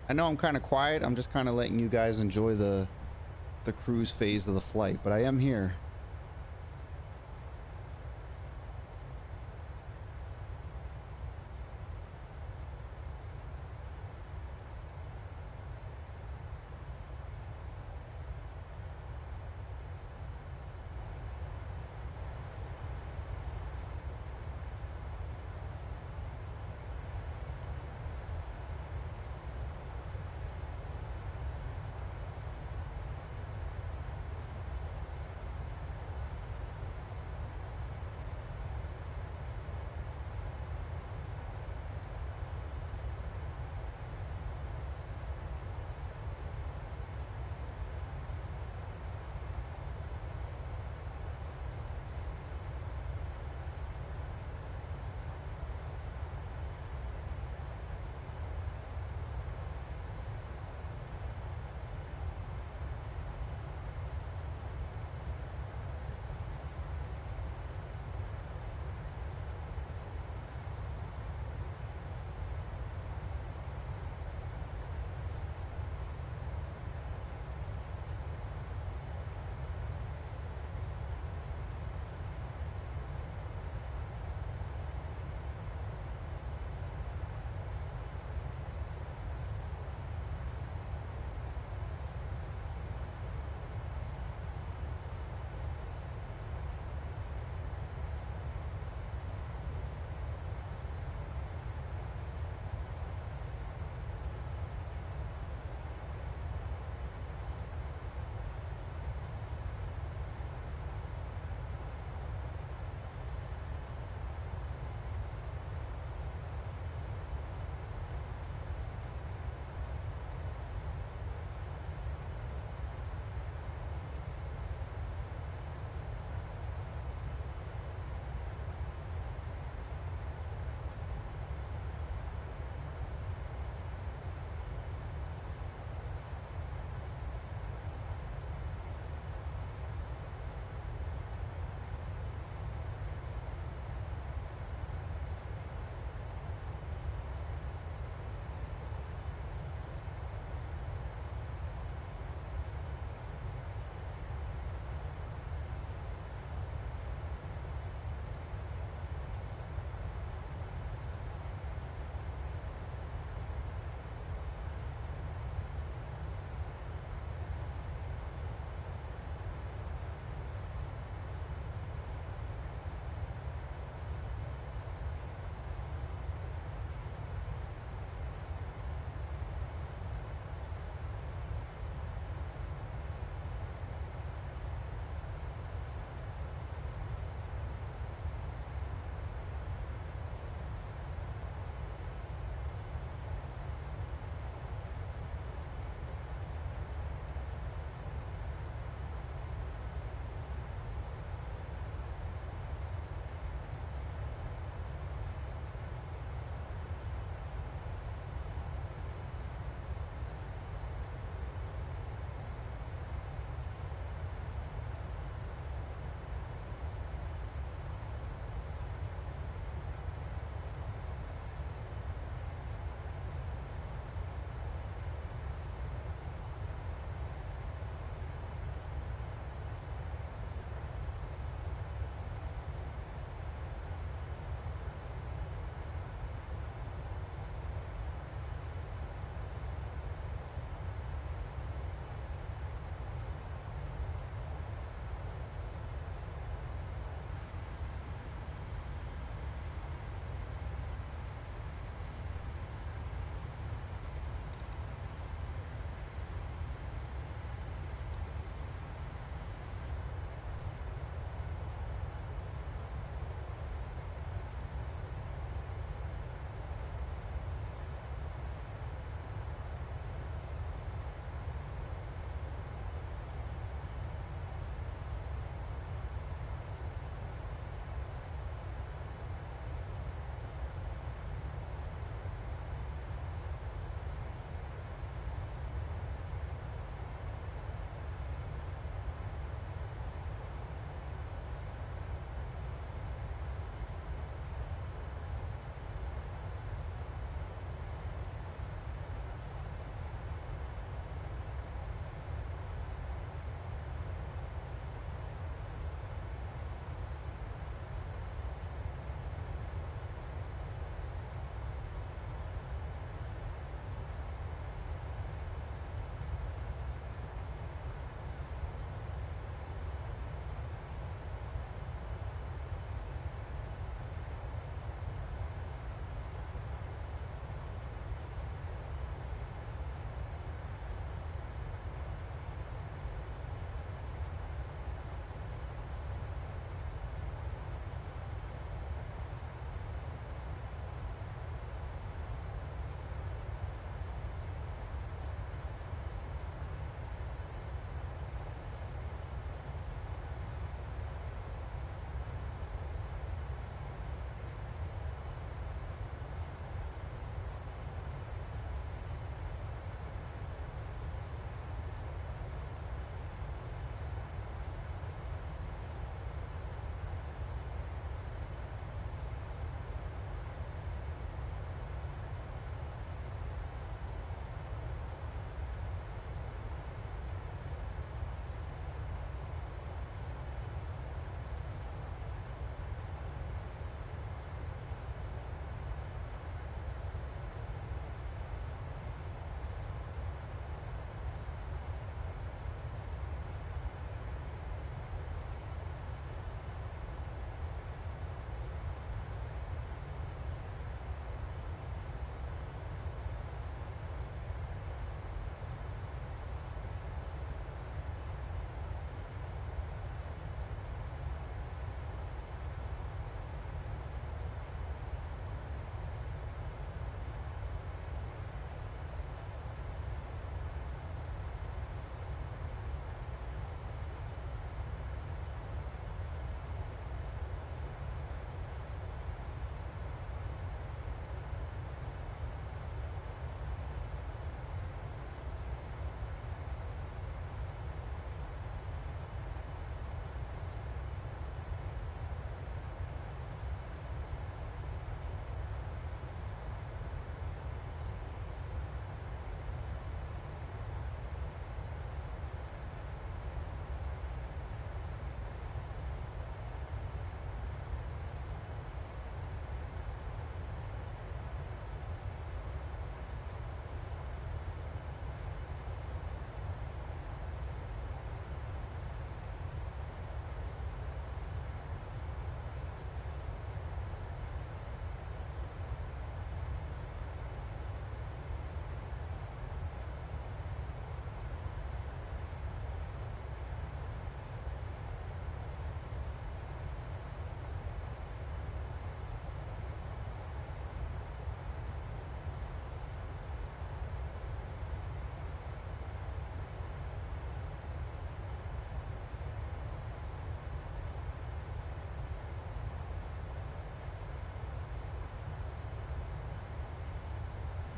I know I'm kind of quiet. I'm just kind of letting you guys enjoy the cruise phase of the flight, but I am here.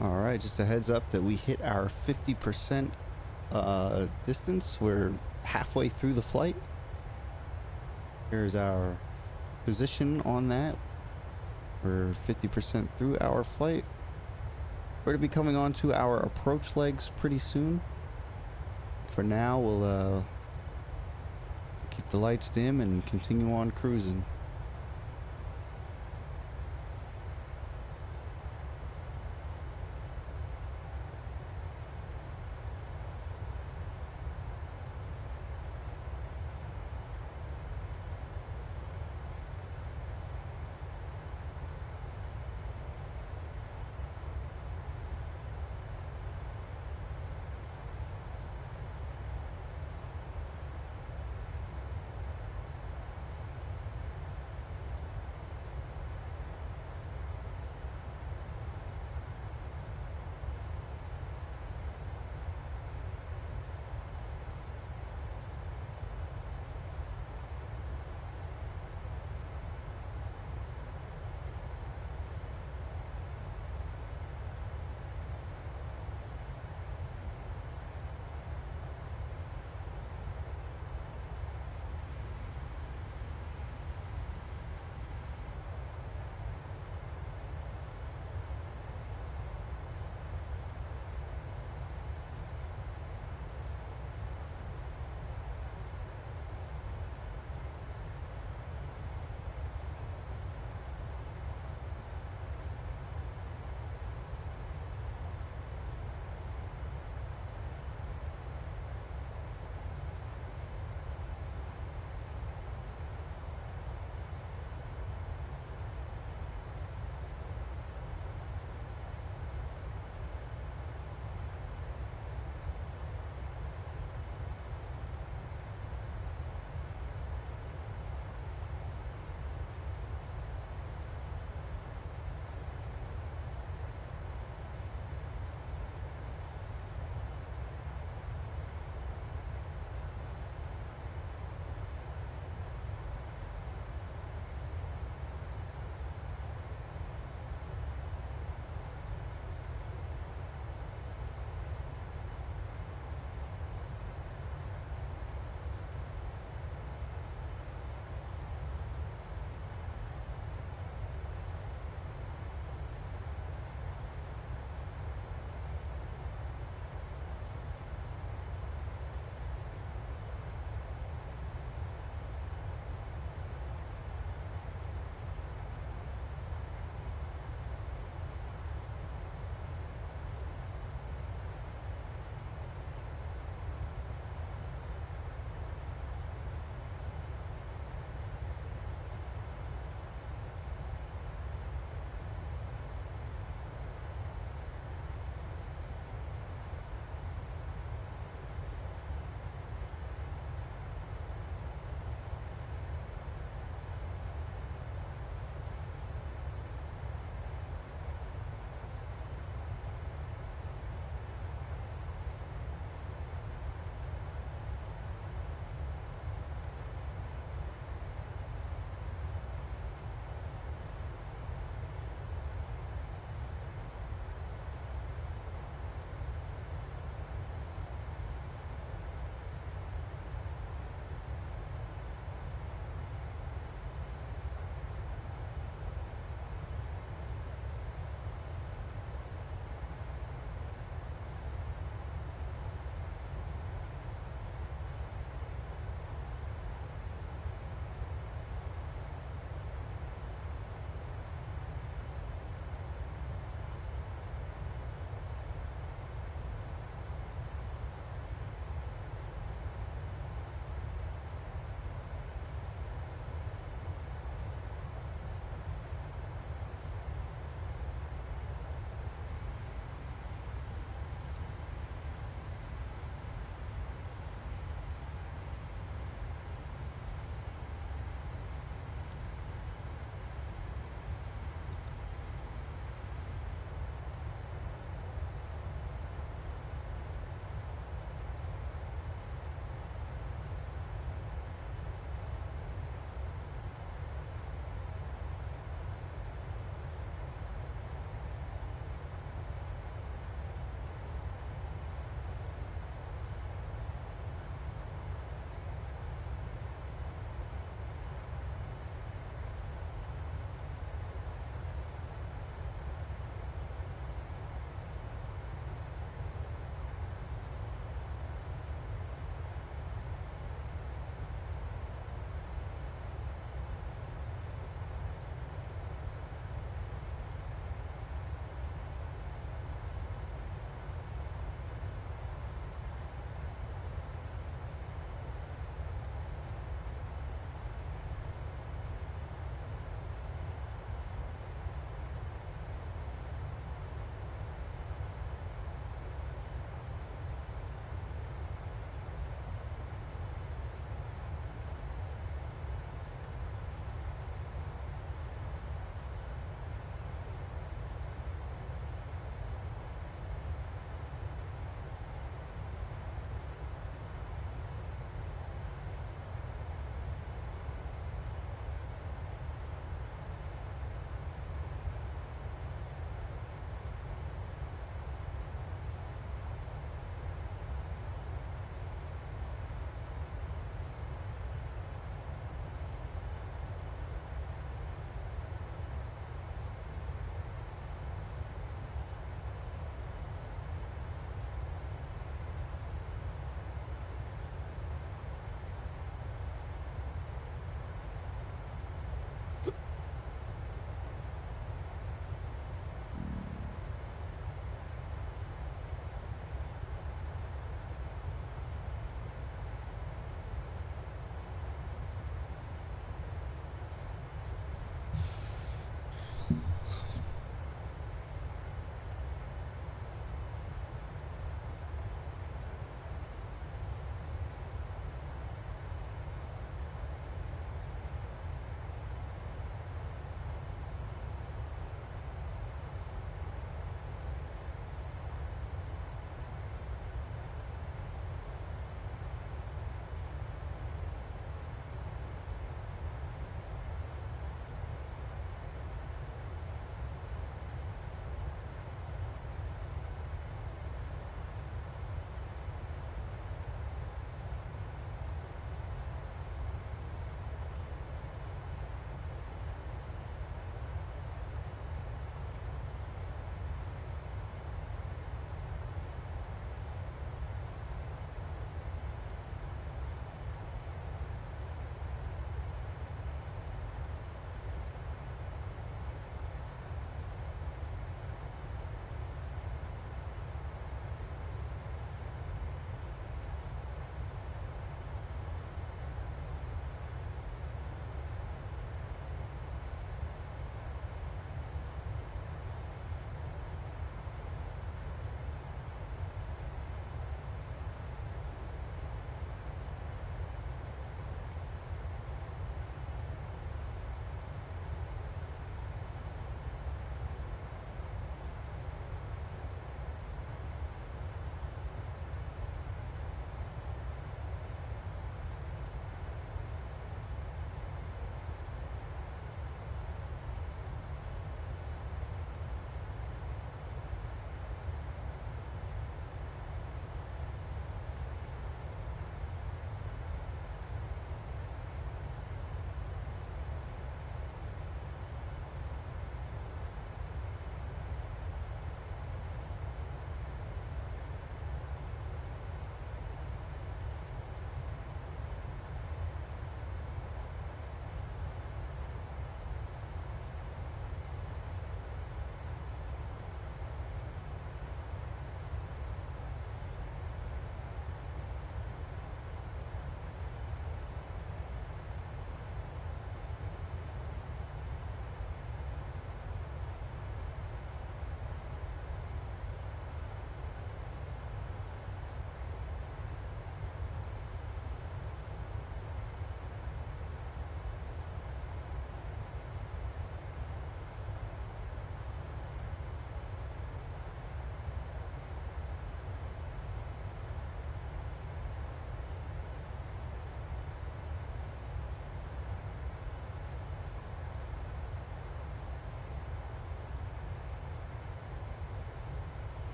All right, just a heads up that we hit our 50% distance. We're halfway through the flight. Here's our position on that. We're 50% through our flight. We're going to be coming on to our approach legs pretty soon. For now, we'll keep the lights dim and continue on cruising.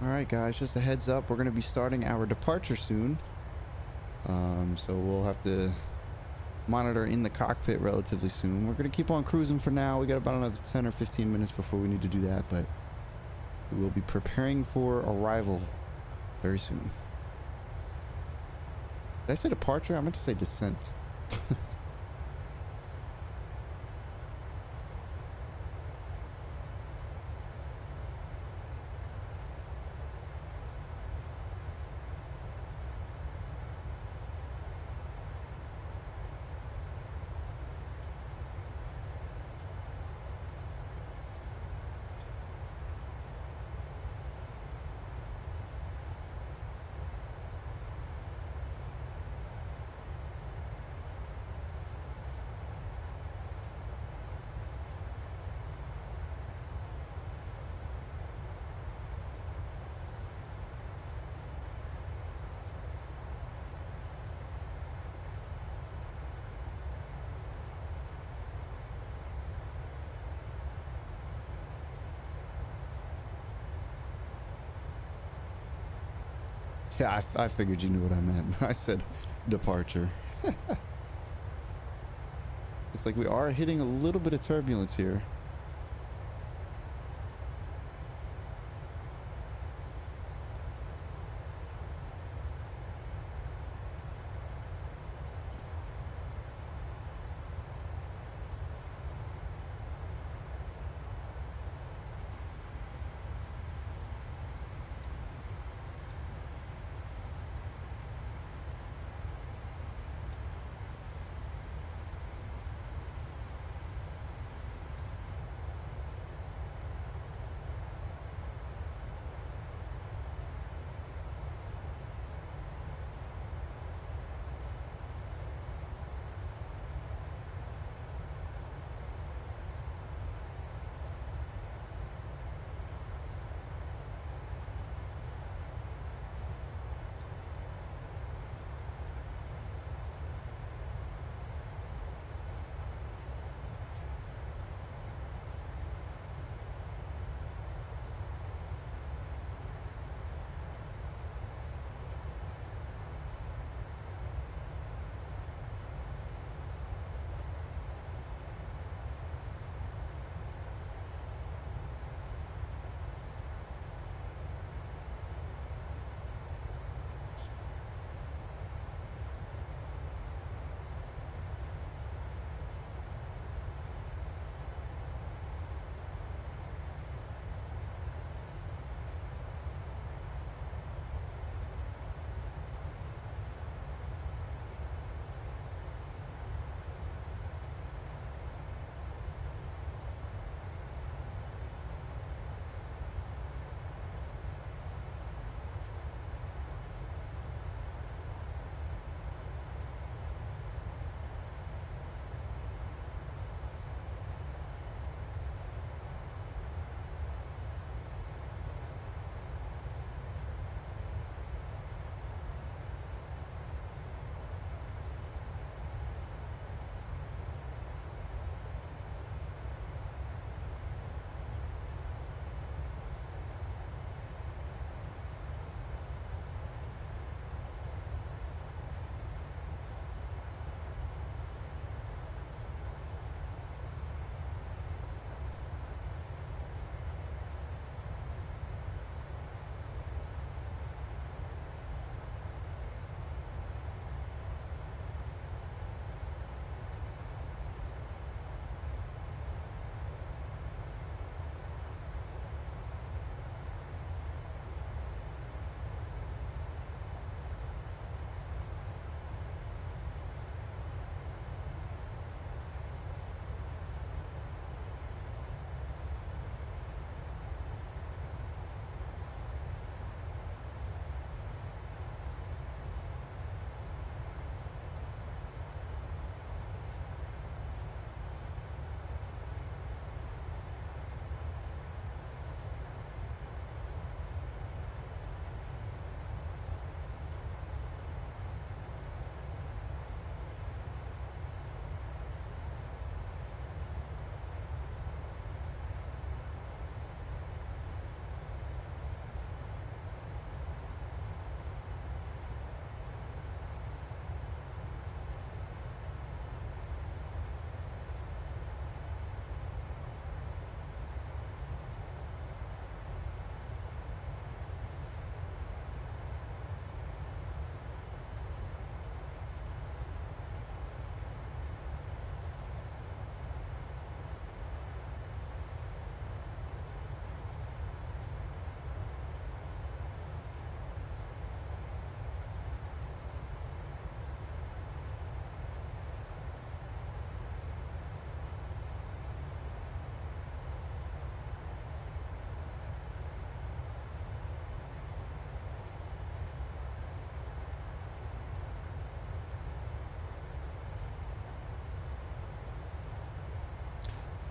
All right, guys, just a heads up. We're going to be starting our departure soon. So we'll have to monitor in the cockpit relatively soon. We're going to keep on cruising for now. We got about another 10 or 15 minutes before we need to do that, but we will be preparing for arrival very soon. Did I say departure? I meant to say descent. Yeah, I figured you knew what I meant. I said departure. It's like we are hitting a little bit of turbulence here.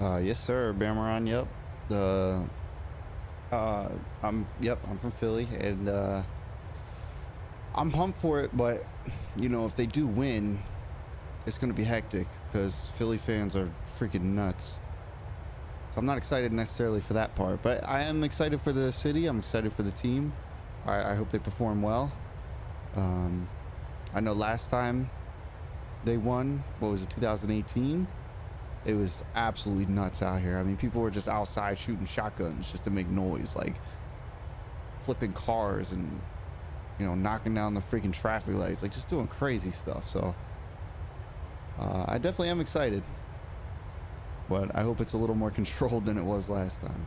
Yes, sir, Bamaron. Yep. The I'm from Philly, and I'm pumped for it. But you know, if they do win, it's gonna be hectic because Philly fans are freaking nuts. So I'm not excited necessarily for that part, but I am excited for the city. I'm excited for the team. I hope they perform well. I know last time they won, what was it, 2018? It was absolutely nuts out here. I mean, people were just outside shooting shotguns just to make noise, like flipping cars and, you know, knocking down the freaking traffic lights, like just doing crazy stuff. So I definitely am excited, but I hope it's a little more controlled than it was last time.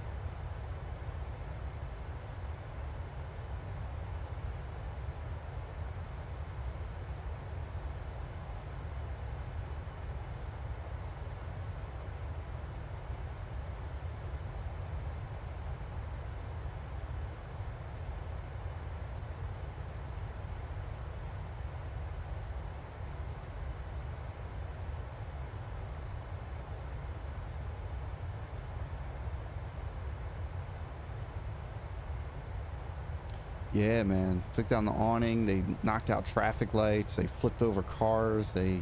Yeah, man. Took down the awning. They knocked out traffic lights. They flipped over cars. They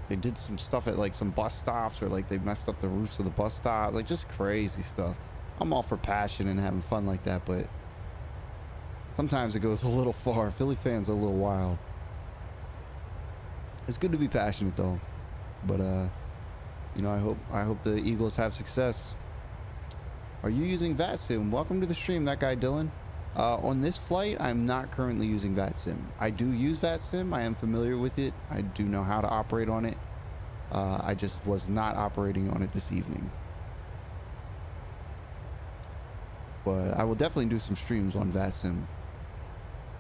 did some stuff at like some bus stops, or like they messed up the roofs of the bus stop. Like just crazy stuff. I'm all for passion and having fun like that, but sometimes it goes a little far. Philly fans are a little wild. It's good to be passionate though, but you know, I hope the Eagles have success. Are you using VATSIM? Welcome to the stream, that guy Dylan. On this flight, I'm not currently using VATSIM. I do use VATSIM. I am familiar with it. I do know how to operate on it. I just was not operating on it this evening. But I will definitely do some streams on VATSIM.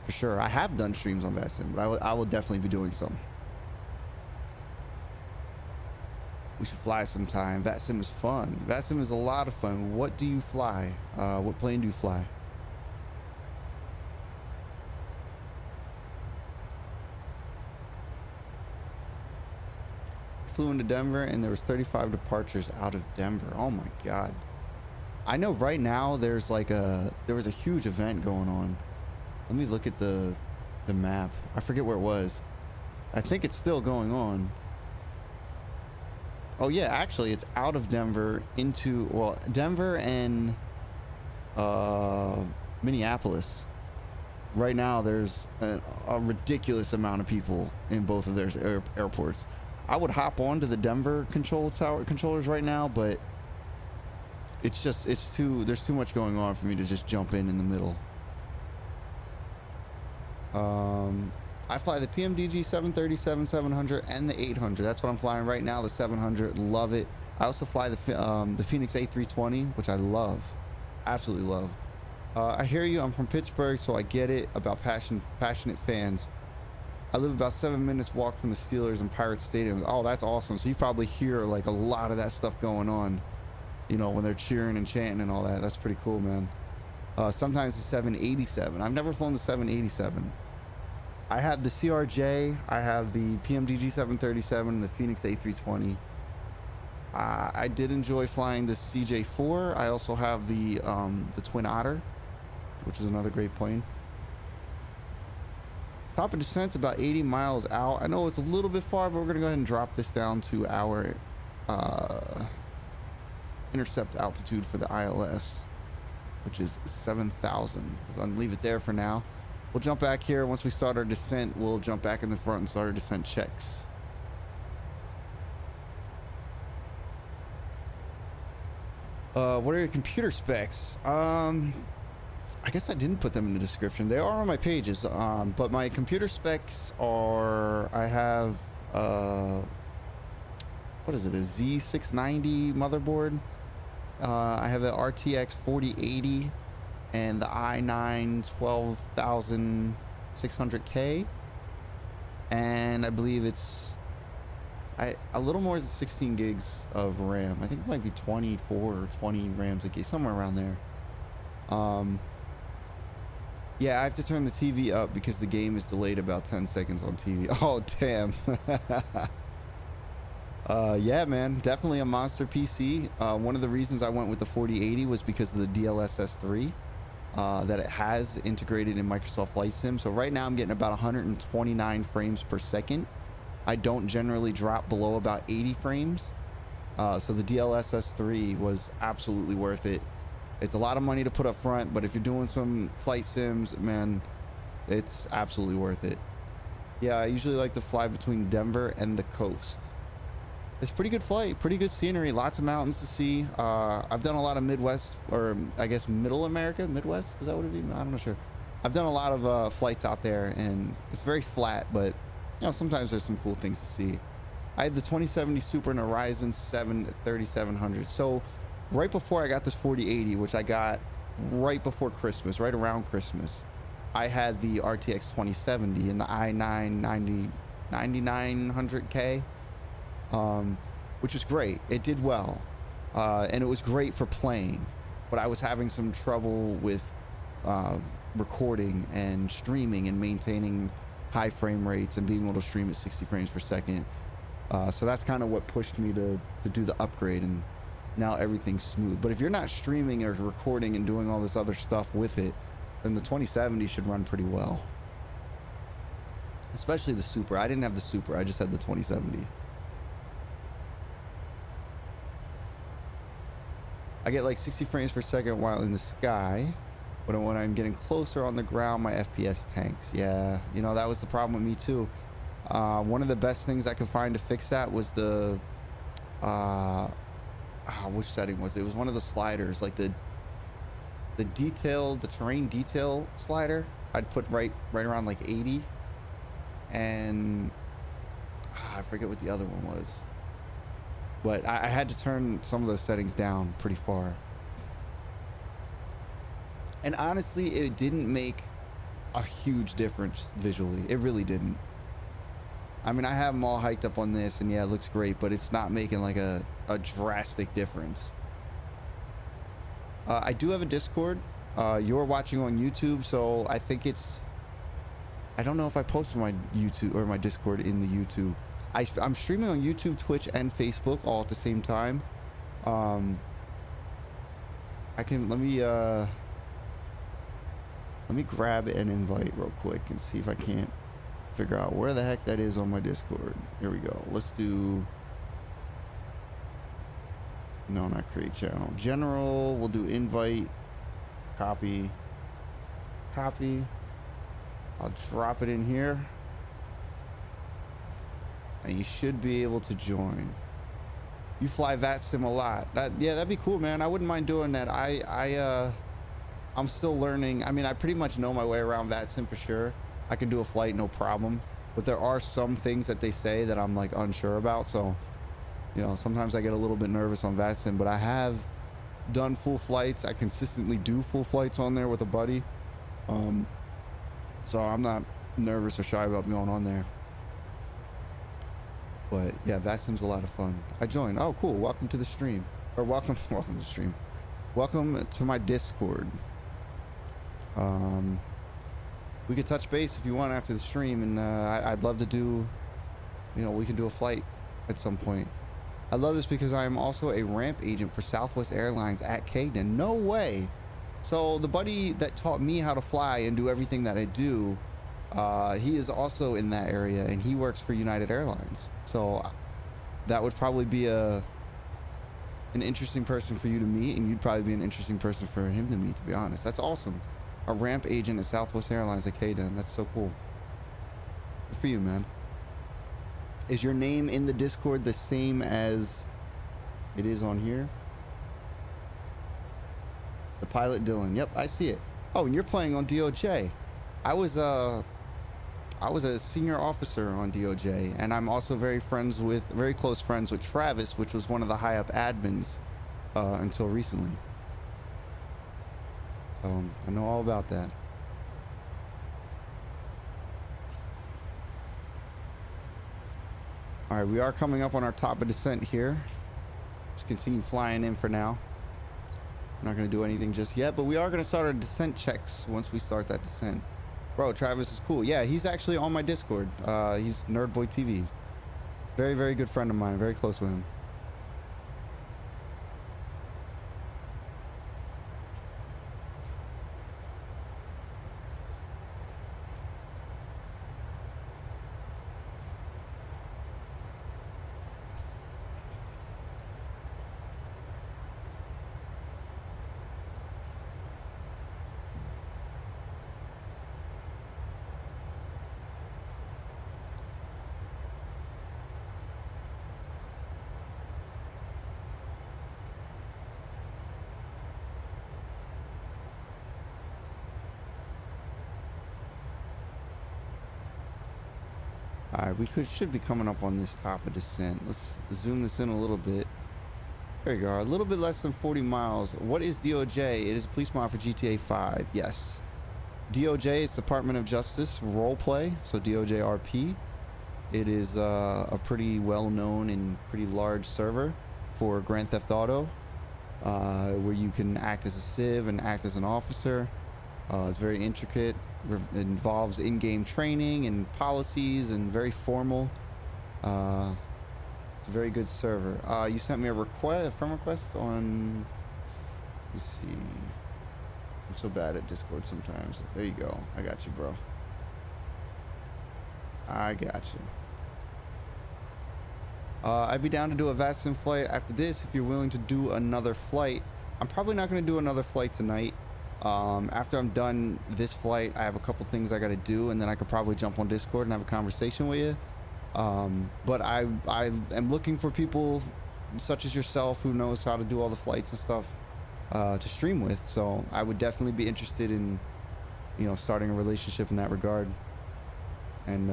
For sure. I have done streams on VATSIM, but I will definitely be doing some. We should fly sometime. VATSIM is fun. VATSIM is a lot of fun. What do you fly? What plane do you fly? Flew into Denver and there was 35 departures out of Denver. Oh my god. I know right now there was a huge event going on. Let me look at the map. I forget where it was. I think it's still going on. Oh yeah, actually it's out of Denver into, well, Denver and Minneapolis. Right now there's a ridiculous amount of people in both of their airports. I would hop on to the Denver controllers right now, but there's too much going on for me to just jump in the middle. I fly the PMDG 737, 700, and the 800. That's what I'm flying right now, the 700. Love it. I also fly the Phoenix A320, which I love, absolutely love. I hear you. I'm from Pittsburgh, so I get it about passionate fans. I live about 7 minutes walk from the Steelers and Pirates Stadium. Oh, that's awesome. So you probably hear like a lot of that stuff going on, you know, when they're cheering and chanting and all that. That's pretty cool, man. Sometimes the 787. I've never flown the 787. I have the CRJ. I have the PMDG 737 and the Phoenix A320. I did enjoy flying the CJ4. I also have the Twin Otter, which is another great plane. Top of descent's about 80 miles out. I know it's a little bit far, but we're gonna go ahead and drop this down to our intercept altitude for the ILS, which is 7,000. We're gonna leave it there for now. We'll jump back here. Once we start our descent, we'll jump back in the front and start our descent checks. What are your computer specs? I guess I didn't put them in the description. They are on my pages, but my computer specs are, I have, what is it, a Z690 motherboard. I have an RTX 4080 and the i9 12600K. And I believe it's a little more than 16 gigs of RAM. I think it might be 24 or 20 RAMs a gig, somewhere around there. Yeah, I have to turn the TV up because the game is delayed about 10 seconds on TV. Oh, damn. Yeah, man, definitely a monster PC. One of the reasons I went with the 4080 was because of the DLSS 3 that it has integrated in Microsoft Flight Sim. So right now I'm getting about 129 frames per second. I don't generally drop below about 80 frames. So the DLSS 3 was absolutely worth it. It's a lot of money to put up front, but if you're doing some flight sims, man, it's absolutely worth it. Yeah, I usually like to fly between Denver and the coast. It's pretty good flight, pretty good scenery, lots of mountains to see. I've done a lot of Midwest, or I guess middle America, Midwest, is that what it is? I'm not sure. I've done a lot of flights out there, and it's very flat, but you know, sometimes there's some cool things to see. I have the 2070 Super and a Ryzen 7 3700. So right before I got this 4080, which I got right before Christmas, right around Christmas, I had the RTX 2070 and the i9 9900K, which was great. It did well, and it was great for playing, but I was having some trouble with recording and streaming and maintaining high frame rates and being able to stream at 60 frames per second. So that's kind of what pushed me to do the upgrade, and now everything's smooth. But if you're not streaming or recording and doing all this other stuff with it, then the 2070 should run pretty well. Especially the Super. I didn't have the Super, I just had the 2070. I get like 60 frames per second while in the sky, but when I'm getting closer on the ground, my FPS tanks. Yeah, you know, that was the problem with me too. One of the best things I could find to fix that was the which setting was it? It was one of the sliders, like the terrain detail slider. I'd put right around like 80, and I forget what the other one was, but I had to turn some of those settings down pretty far. And honestly, it didn't make a huge difference visually. It really didn't. I mean, I have them all hiked up on this, and yeah, it looks great, but it's not making like a drastic difference. I do have a Discord. You're watching on YouTube, so I think it's... I don't know if I posted my YouTube or my Discord in the YouTube. I'm streaming on YouTube, Twitch, and Facebook all at the same time. Let me grab an invite real quick and see if I can't figure out where the heck that is on my Discord. Here we go. Let's do... No, not create channel. General. We'll do invite. Copy. Copy. I'll drop it in here. And you should be able to join. You fly VATSIM a lot. Yeah, that'd be cool, man. I wouldn't mind doing that. I'm still learning. I mean, I pretty much know my way around VATSIM for sure. I can do a flight, no problem. But there are some things that they say that I'm like unsure about. So, you know, sometimes I get a little bit nervous on VATSIM, but I have done full flights. I consistently do full flights on there with a buddy. So I'm not nervous or shy about going on there. But yeah, VATSIM's a lot of fun. I joined. Oh, cool. Welcome to the stream. Or welcome to the stream. Welcome to my Discord. We could touch base if you want after the stream, and I'd love to do, you know, we can do a flight at some point. I love this because I am also a ramp agent for Southwest Airlines at Cagdon. No way. So the buddy that taught me how to fly and do everything that I do, he is also in that area, and he works for United Airlines. So that would probably be an interesting person for you to meet, and you'd probably be an interesting person for him to meet, to be honest. That's awesome. A ramp agent at Southwest Airlines at Cagdon. That's so cool. Good for you, man. Is your name in the Discord the same as it is on here? The pilot Dylan. Yep, I see it. Oh, and you're playing on DOJ. I was a senior officer on DOJ, and I'm also very close friends with Travis, which was one of the high up admins until recently. So I know all about that. All right, we are coming up on our top of descent here. Just continue flying in for now. We're not going to do anything just yet, but we are going to start our descent checks once we start that descent. Bro, Travis is cool. Yeah, he's actually on my Discord. He's Nerdboy TV. Very, very good friend of mine. Very close with him. All right, should be coming up on this top of descent. Let's zoom this in a little bit. There you go. A little bit less than 40 miles. What is DOJ? It is a police mod for GTA 5. Yes. DOJ is Department of Justice role play. So DOJ RP. It is a pretty well-known and pretty large server for Grand Theft Auto, where you can act as a civ and act as an officer. It's very intricate. It involves in-game training and policies and very formal. It's a very good server. You sent me a friend request on. Let me see. I'm so bad at Discord sometimes. There you go. I got you, bro. I got you. I'd be down to do a Vastin flight after this if you're willing to do another flight. I'm probably not going to do another flight tonight. After I'm done this flight, I have a couple things I got to do, and then I could probably jump on Discord and have a conversation with you. But I am looking for people such as yourself who knows how to do all the flights and stuff to stream with. So I would definitely be interested in, you know, starting a relationship in that regard. And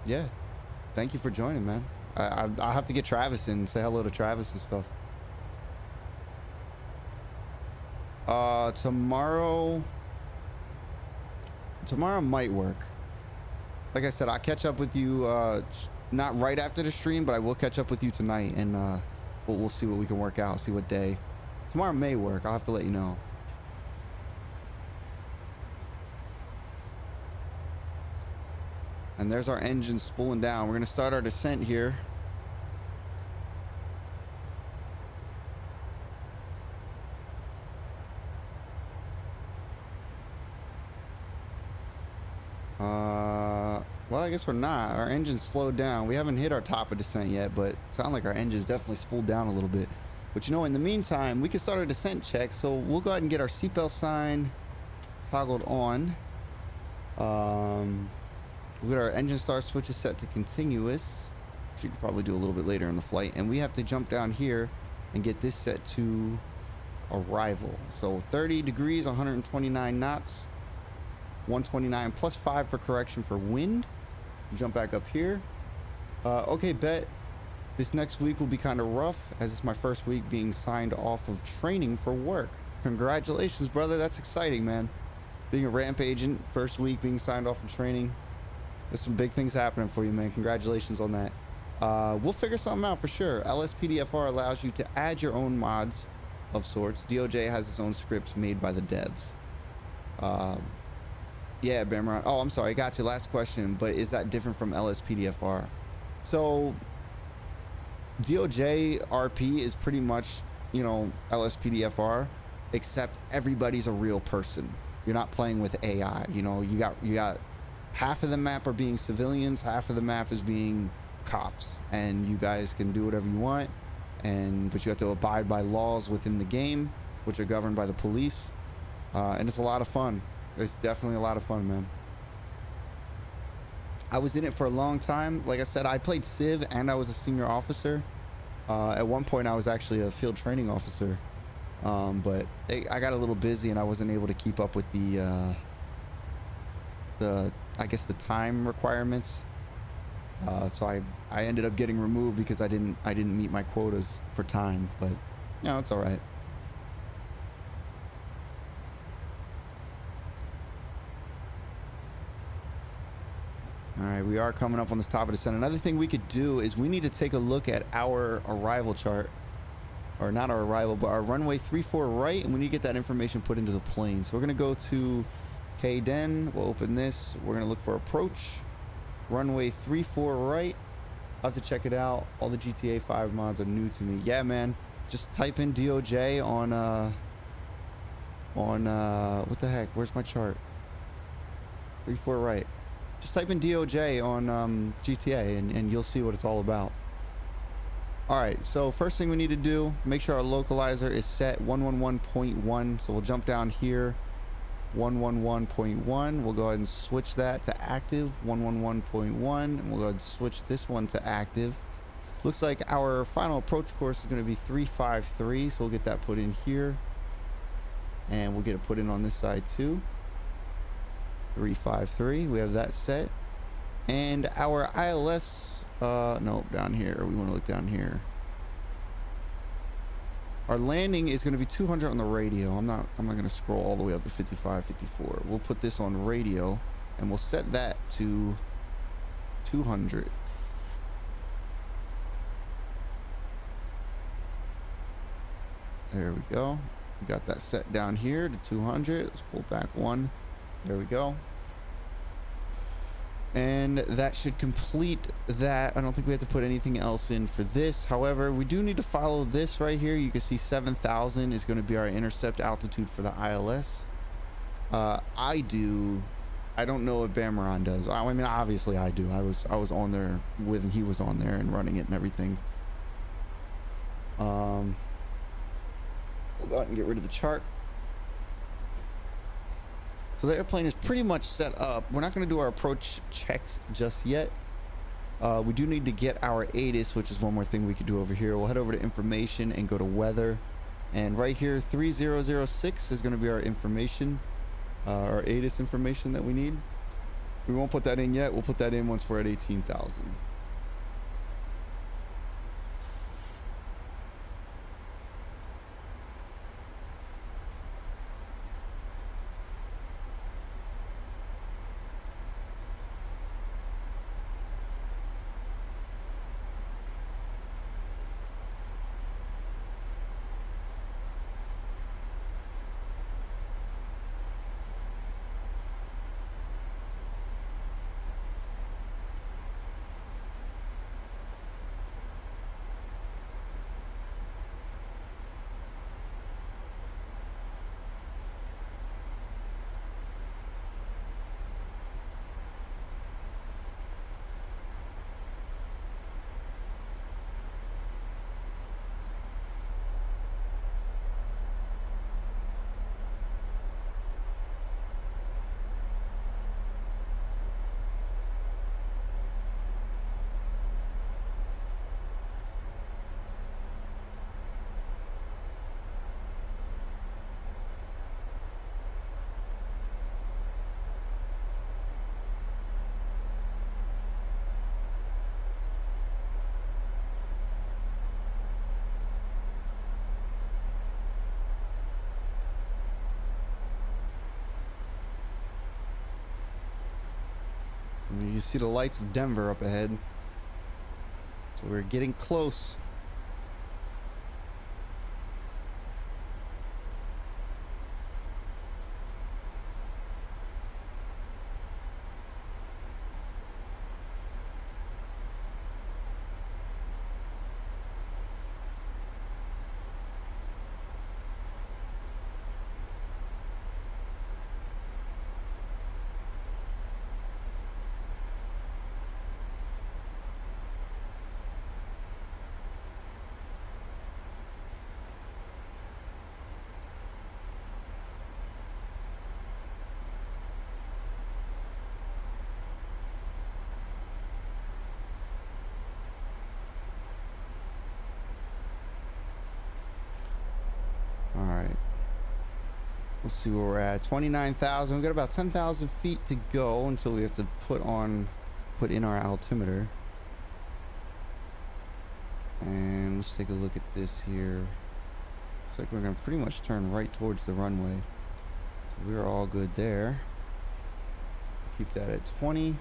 yeah, thank you for joining, man. I'll have to get Travis in and say hello to Travis and stuff. Tomorrow might work. Like I said, I'll catch up with you, not right after the stream, but I will catch up with you tonight, and we'll see what we can work out, see what day. Tomorrow may work. I'll have to let you know. And there's our engine spooling down. We're going to start our descent here. Well, I guess we're not. Our engine's slowed down. We haven't hit our top of descent yet, but it sounds like our engine's definitely spooled down a little bit. But you know, in the meantime, we can start our descent check. So we'll go ahead and get our seatbelt sign toggled on. We'll get our engine start switches set to continuous, which you could probably do a little bit later in the flight. And we have to jump down here and get this set to arrival. So 30 degrees, 129 knots. 129 plus 5 for correction for wind. Jump back up here. Okay, bet. This next week will be kind of rough, as it's my first week being signed off of training for work. Congratulations, brother. That's exciting, man. Being a ramp agent, first week being signed off of training. There's some big things happening for you, man. Congratulations on that. We'll figure something out for sure. LSPDFR allows you to add your own mods of sorts. DOJ has its own scripts made by the devs. Yeah, Bamron. Oh, I'm sorry. I got you. Last question. But is that different from LSPDFR? So DOJ RP is pretty much, you know, LSPDFR, except everybody's a real person. You're not playing with AI. You know, you got half of the map are being civilians, half of the map is being cops, and you guys can do whatever you want, but you have to abide by laws within the game, which are governed by the police. And it's a lot of fun. It's definitely a lot of fun, man. I was in it for a long time. Like I said, I played Civ and I was a senior officer. At one point, I was actually a field training officer. But I got a little busy and I wasn't able to keep up with the I guess the time requirements. So I ended up getting removed because I didn't meet my quotas for time. But you know, it's all right. All right, we are coming up on this top of the descent. Another thing we could do is we need to take a look at our arrival chart, or not our arrival, but our runway 34 right, and we need to get that information put into the plane. So we're gonna go to Hayden. We'll open this. We're gonna look for approach, runway 34 right, I'll have to check it out. All the GTA 5 mods are new to me. Yeah, man. Just type in DOJ on what the heck? Where's my chart? 3-4 right. Just type in DOJ on GTA and you'll see what it's all about. All right, so first thing we need to do, make sure our localizer is set 111.1. So we'll jump down here, 111.1. We'll go ahead and switch that to active, 111.1, and we'll go ahead and switch this one to active. Looks like our final approach course is going to be 353, so we'll get that put in here, and we'll get it put in on this side too. 353, we have that set. And our ILS, no, down here, we want to look down here. Our landing is going to be 200 on the radio. I'm not going to scroll all the way up to 55, 54. We'll put this on radio and we'll set that to 200. There we go. We got that set down here to 200. Let's pull back one. There we go. And that should complete that. I don't think we have to put anything else in for this. However, we do need to follow this right here. You can see 7,000 is going to be our intercept altitude for the ILS. I don't know what Bamaran does. I mean, obviously I do. I was on there with him. He was on there and running it and everything. We'll go ahead and get rid of the chart. So the airplane is pretty much set up. We're not going to do our approach checks just yet. We do need to get our ATIS, which is one more thing we could do over here. We'll head over to information and go to weather. And right here, 3006 is going to be our information, our ATIS information that we need. We won't put that in yet. We'll put that in once we're at 18,000. You see the lights of Denver up ahead. So we're getting close. All right. Let's see where we're at. 29,000. We got about 10,000 feet to go until we have to put in our altimeter. And let's take a look at this here. Looks like we're gonna pretty much turn right towards the runway. So we're all good there. Keep that at 20.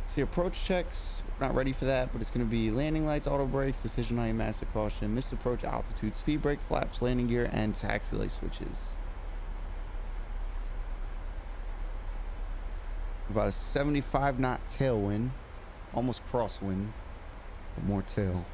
See, approach checks, not ready for that, but it's going to be landing lights, auto brakes, decision height, massive caution, missed approach, altitude, speed brake, flaps, landing gear, and taxi light switches. About a 75 knot tailwind, almost crosswind, but more tail.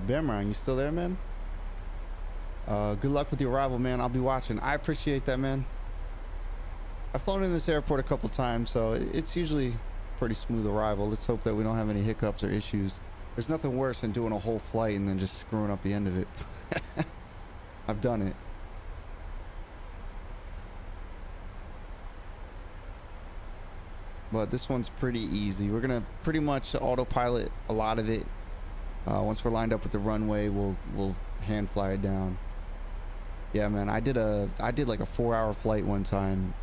Bamran, you still there, man? Good luck with your arrival, man. I'll be watching. I appreciate that, man. I've flown in this airport a couple times, so it's usually pretty smooth arrival. Let's hope that we don't have any hiccups or issues. There's nothing worse than doing a whole flight and then just screwing up the end of it. I've done it. But this one's pretty easy. We're gonna pretty much autopilot a lot of it. Once we're lined up with the runway, we'll hand fly it down. Yeah, man, I did like a 4-hour flight one time,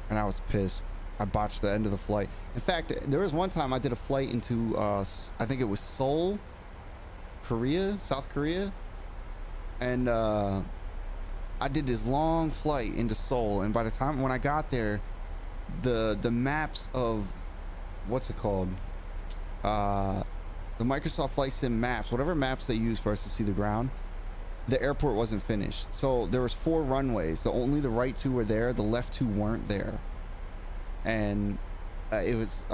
and I was pissed. I botched the end of the flight. In fact, there was one time I did a flight into I think it was Seoul, Korea, South Korea, and I did this long flight into Seoul, and by the time when I got there, the maps of what's it called, the Microsoft Flight Sim maps, whatever maps they use for us to see the ground, the airport wasn't finished. So there was 4 runways. Only the right 2 were there. The left 2 weren't there. And it was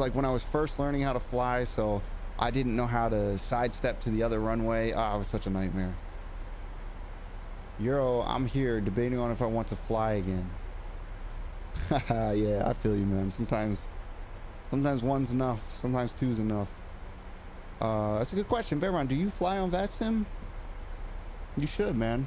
like when I was first learning how to fly, so I didn't know how to sidestep to the other runway. It was such a nightmare. Euro, I'm here debating on if I want to fly again. Yeah, I feel you, man. Sometimes one's enough. Sometimes 2's enough. That's a good question. Bearman, do you fly on VATSIM? You should, man.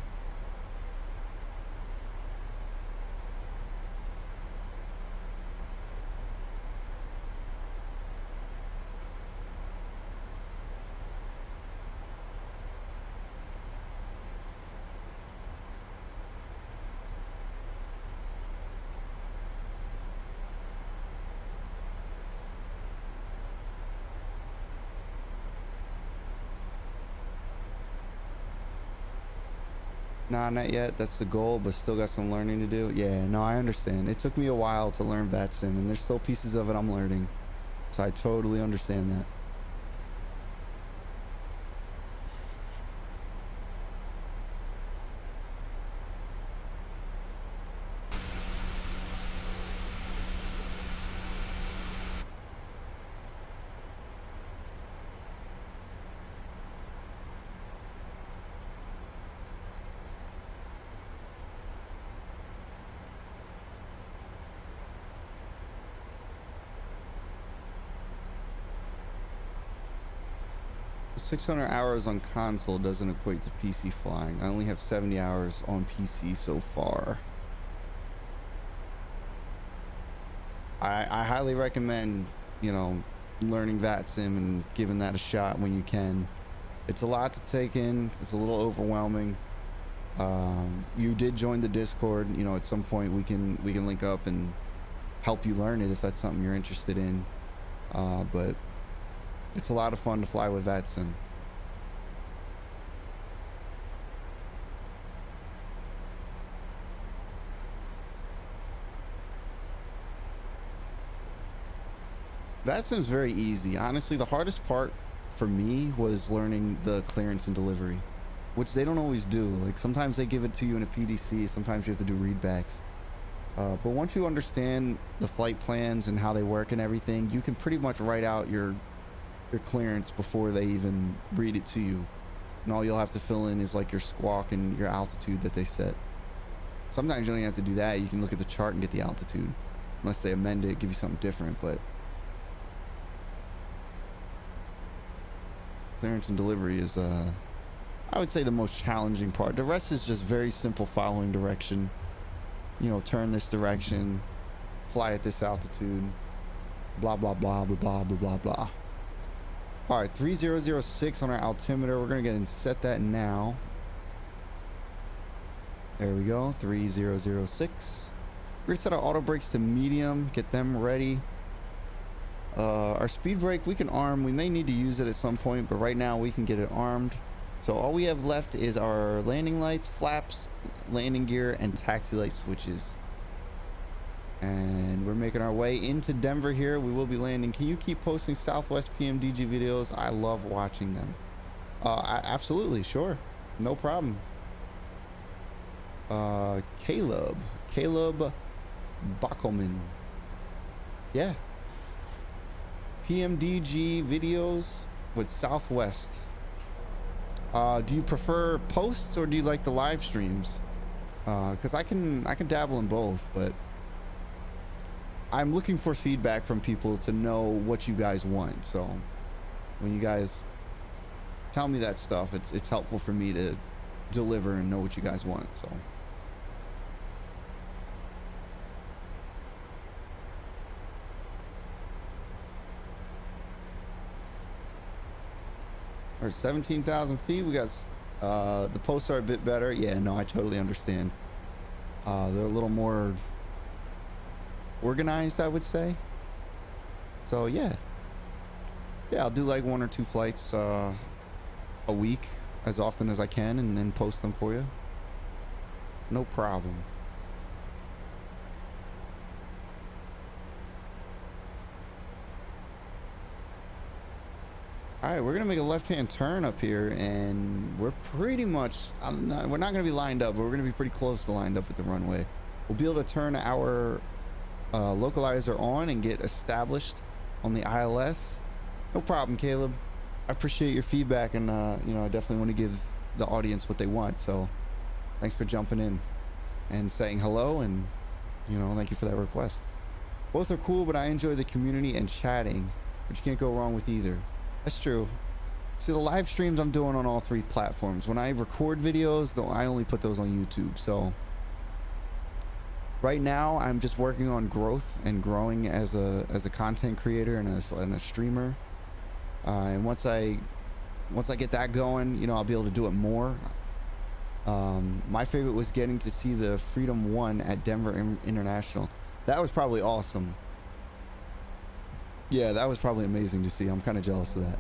Nah, not yet. That's the goal, but still got some learning to do. Yeah, no, I understand. It took me a while to learn VATSIM, and there's still pieces of it I'm learning. So I totally understand that. $600 hours on console doesn't equate to PC flying. I only have 70 hours on PC so far. I highly recommend, you know, learning VATSIM and giving that a shot when you can. It's a lot to take in. It's a little overwhelming. You did join the Discord. You know, at some point we can link up and help you learn it if that's something you're interested in. But it's a lot of fun to fly with VATSIM. VATSIM's very easy. Honestly, the hardest part for me was learning the clearance and delivery, which they don't always do. Like sometimes they give it to you in a PDC, sometimes you have to do readbacks. But once you understand the flight plans and how they work and everything, you can pretty much write out your clearance before they even read it to you, and all you'll have to fill in is like your squawk and your altitude that they set. Sometimes you don't even have to do that. You can look at the chart and get the altitude, unless they amend it, give you something different. But clearance and delivery is I would say the most challenging part. The rest is just very simple following direction. you know, turn this direction, fly at this altitude, blah, blah, blah, blah, blah, blah, blah, blah. All right, 3006 on our altimeter. We're going to get and set that now. There we go, 3006. We're going to set our auto brakes to medium, get them ready. Our speed brake, we can arm. We may need to use it at some point, but right now we can get it armed. So all we have left is our landing lights, flaps, landing gear, and taxi light switches. And we're making our way into Denver here. We will be landing. Can you keep posting Southwest PMDG videos? I love watching them. Absolutely, sure. No problem. Caleb Bockelman. Yeah. PMDG videos with Southwest. Do you prefer posts or do you like the live streams? Because I can dabble in both, but I'm looking for feedback from people to know what you guys want. So when you guys tell me that stuff, it's helpful for me to deliver and know what you guys want. So or 17,000 feet. We got the posts are a bit better. Yeah, no, I totally understand. They're a little more organized, I would say. So yeah, I'll do like 1 or 2 flights a week as often as I can, and then post them for you. No problem. All right, we're gonna make a left-hand turn up here, and we're pretty much, we're not gonna be lined up, but we're gonna be pretty close to lined up with the runway. We'll be able to turn our localizer on and get established on the ILS. No problem, Caleb. I appreciate your feedback, and you know, I definitely want to give the audience what they want. So thanks for jumping in and saying hello, and you know, thank you for that request. Both are cool, but I enjoy the community and chatting, which you can't go wrong with either. That's true. See, the live streams I'm doing on all 3 platforms. When I record videos, though, I only put those on YouTube. So right now I'm just working on growth and growing as a content creator and a streamer. And once I get that going, you know, I'll be able to do it more. My favorite was getting to see the Freedom 1 at Denver International. That was probably awesome. Yeah, that was probably amazing to see. I'm kind of jealous of that.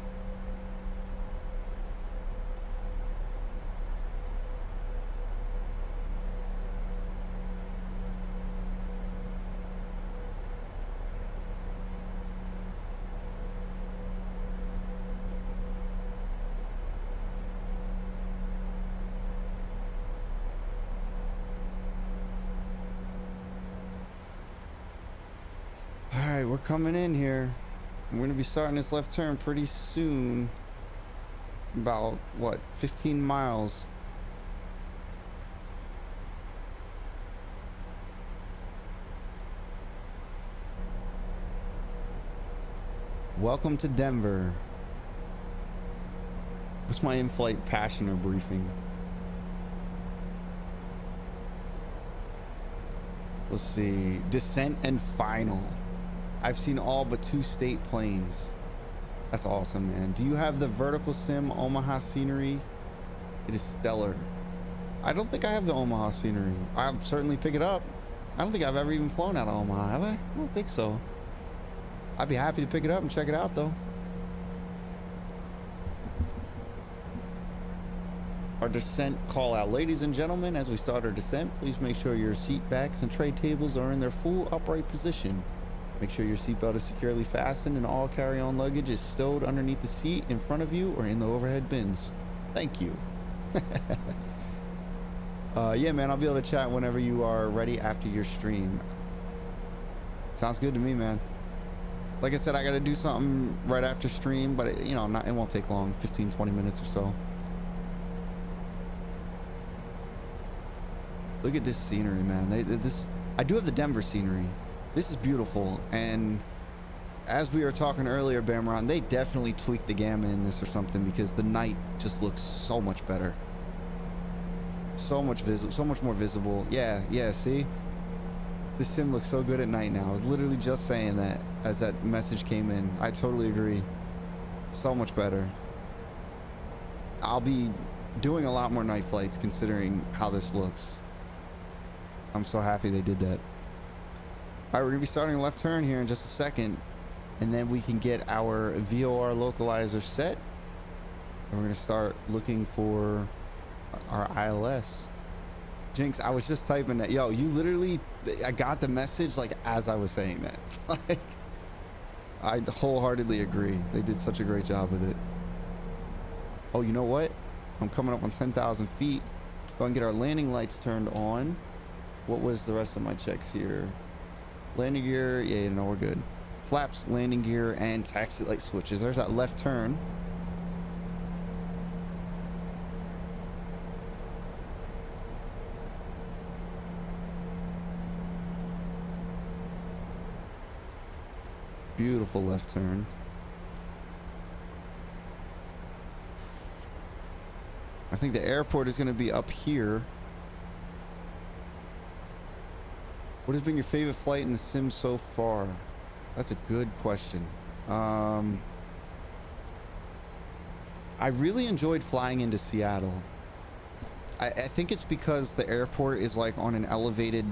All right, we're coming in here. We're going to be starting this left turn pretty soon. About, what, 15 miles. Welcome to Denver. What's my in-flight passion or briefing? Let's see. Descent and final. I've seen all but 2 state planes. That's awesome, man. Do you have the vertical sim Omaha scenery? It is stellar. I don't think I have the Omaha scenery. I'll certainly pick it up. I don't think I've ever even flown out of Omaha, have I? I don't think so. I'd be happy to pick it up and check it out, though. Our descent call out. Ladies and gentlemen, as we start our descent, please make sure your seat backs and tray tables are in their full upright position. Make sure your seatbelt is securely fastened and all carry-on luggage is stowed underneath the seat in front of you or in the overhead bins. Thank you. Yeah, man, I'll be able to chat whenever you are ready after your stream. Sounds good to me, man. Like I said, I got to do something right after stream, but it, you know, it won't take long, 15-20 minutes or so. Look at this scenery, man. I do have the Denver scenery. This is beautiful, and as we were talking earlier, Bamron, they definitely tweaked the gamma in this or something, because the night just looks so much better. So much more visible. Yeah, see? This sim looks so good at night now. I was literally just saying that as that message came in. I totally agree. So much better. I'll be doing a lot more night flights considering how this looks. I'm so happy they did that. All right, we're gonna be starting a left turn here in just a second, and then we can get our VOR localizer set, and we're gonna start looking for our ILS. Jinx, I was just typing that. Yo, you literally, I got the message like as I was saying that. Like, I wholeheartedly agree. They did such a great job with it. Oh, you know what? I'm coming up on 10,000 feet. Go and get our landing lights turned on. What was the rest of my checks here? Landing gear, yeah, no, we're good. Flaps, landing gear, and taxi light switches. There's that left turn. Beautiful left turn. I think the airport is going to be up here. What has been your favorite flight in the sim so far? That's a good question. I really enjoyed flying into Seattle. I think it's because the airport is like on an elevated,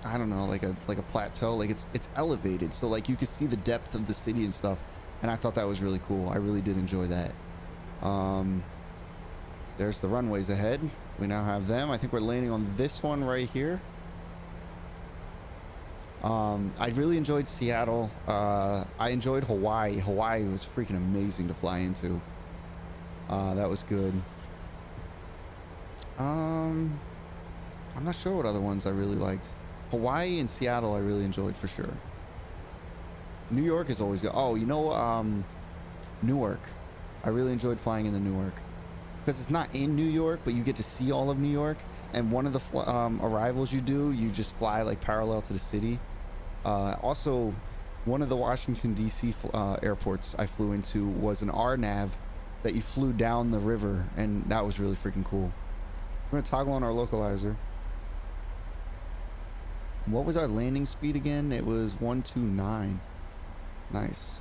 I don't know, like a plateau. Like it's elevated, so like you can see the depth of the city and stuff. And I thought that was really cool. I really did enjoy that. There's the runways ahead. We now have them. I think we're landing on this one right here. I really enjoyed Seattle. I enjoyed Hawaii. Hawaii was freaking amazing to fly into. That was good. I'm not sure what other ones I really liked. Hawaii and Seattle I really enjoyed for sure. New York is always good. Oh, you know, Newark. I really enjoyed flying into Newark. Because it's not in New York, but you get to see all of New York. And one of the arrivals you do, you just fly like parallel to the city. Also, one of the Washington, D.C. airports I flew into was an RNAV that you flew down the river. And that was really freaking cool. We're going to toggle on our localizer. What was our landing speed again? It was 129. Nice.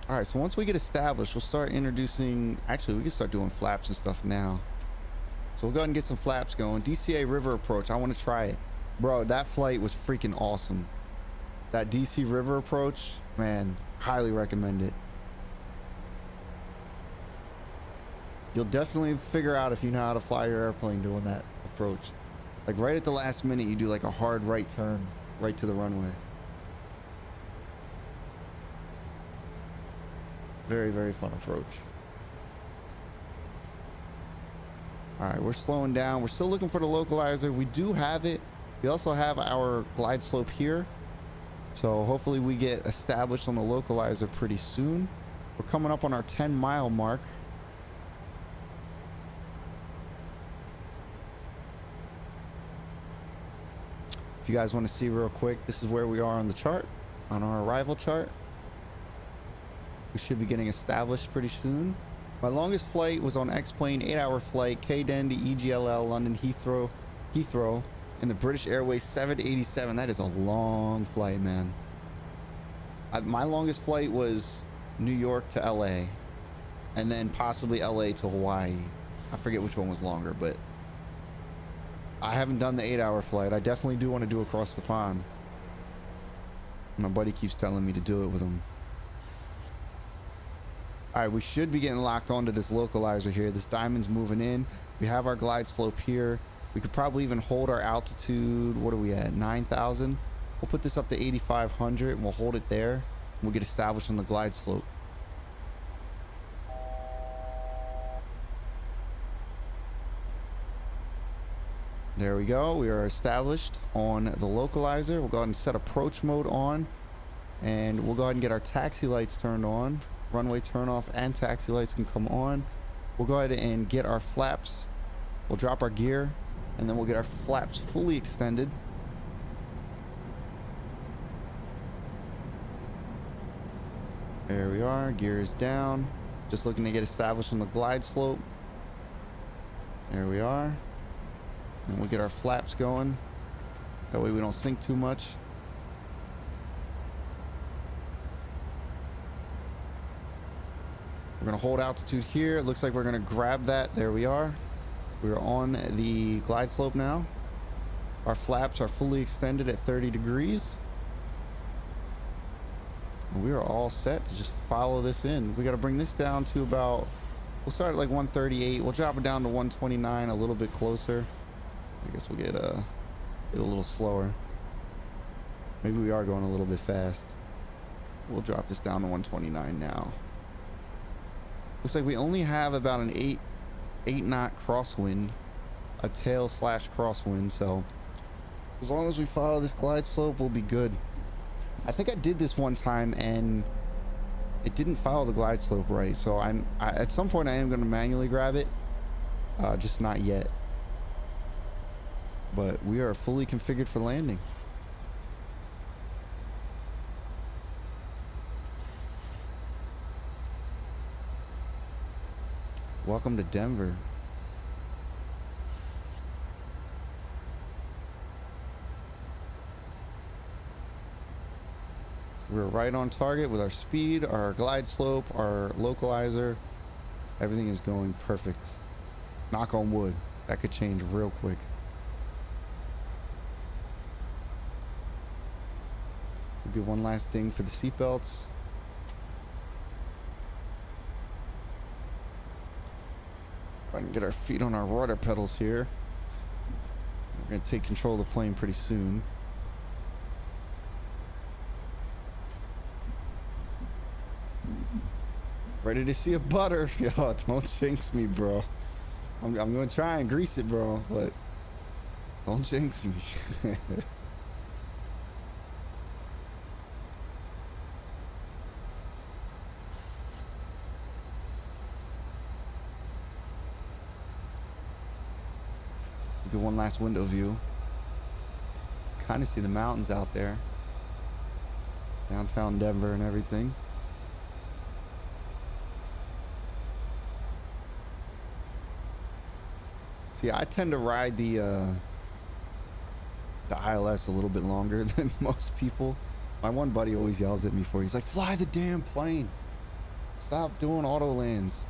All right, so once we get established, we'll start introducing... Actually, we can start doing flaps and stuff now. So we'll go ahead and get some flaps going. DCA River Approach. I want to try it. Bro, that flight was freaking awesome. That DC River Approach, man, highly recommend it. You'll definitely figure out if you know how to fly your airplane doing that approach. Like right at the last minute, you do like a hard right turn right to the runway. Very, very fun approach. All right, we're slowing down. We're still looking for the localizer. We do have it. We also have our glide slope here. So hopefully we get established on the localizer pretty soon. We're coming up on our 10-mile mark. If you guys want to see real quick, this is where we are on the chart, on our arrival chart. We should be getting established pretty soon. My longest flight was on X-Plane, 8-hour flight, KDEN to EGLL, London Heathrow, in the British Airways 787. That is a long flight, man. My longest flight was New York to LA, and then possibly LA to Hawaii. I forget which one was longer, but I haven't done the 8-hour flight. I definitely do want to do across the pond. My buddy keeps telling me to do it with him. All right, we should be getting locked onto this localizer here. This diamond's moving in. We have our glide slope here. We could probably even hold our altitude. What are we at? 9,000. We'll put this up to 8,500 and we'll hold it there. And we'll get established on the glide slope. There we go. We are established on the localizer. We'll go ahead and set approach mode on. And we'll go ahead and get our taxi lights turned on. Runway turn off and taxi lights can come on. We'll go ahead and get our flaps. We'll drop our gear and then we'll get our flaps fully extended. There we are. Gear is down. Just looking to get established on the glide slope. There we are. And we'll get our flaps going. That way we don't sink too much. We're going to hold altitude here. It looks like we're going to grab that. There we are. We're on the glide slope now. Our flaps are fully extended at 30 degrees. And we are all set to just follow this in. We got to bring this down to about, we'll start at like 138. We'll drop it down to 129 a little bit closer. I guess we'll get a little slower. Maybe we are going a little bit fast. We'll drop this down to 129 now. Looks like we only have about an 8 knot crosswind, a tail / crosswind. So as long as we follow this glide slope, we'll be good. I think I did this one time and it didn't follow the glide slope right. So at some point I am going to manually grab it, just not yet. But we are fully configured for landing. Welcome to Denver. We're right on target with our speed, our glide slope, our localizer. Everything is going perfect. Knock on wood. That could change real quick. We'll give one last ding for the seatbelts. Go ahead and get our feet on our rudder pedals here. We're going to take control of the plane pretty soon. Ready to see a butter. Yo, don't jinx me, bro. I'm going to try and grease it, bro, but don't jinx me. Get one last window view. Kind of see the mountains out there. Downtown Denver and everything. See, I tend to ride the ILS a little bit longer than most people. My one buddy always yells at me for it. He's like, fly the damn plane. Stop doing auto lands.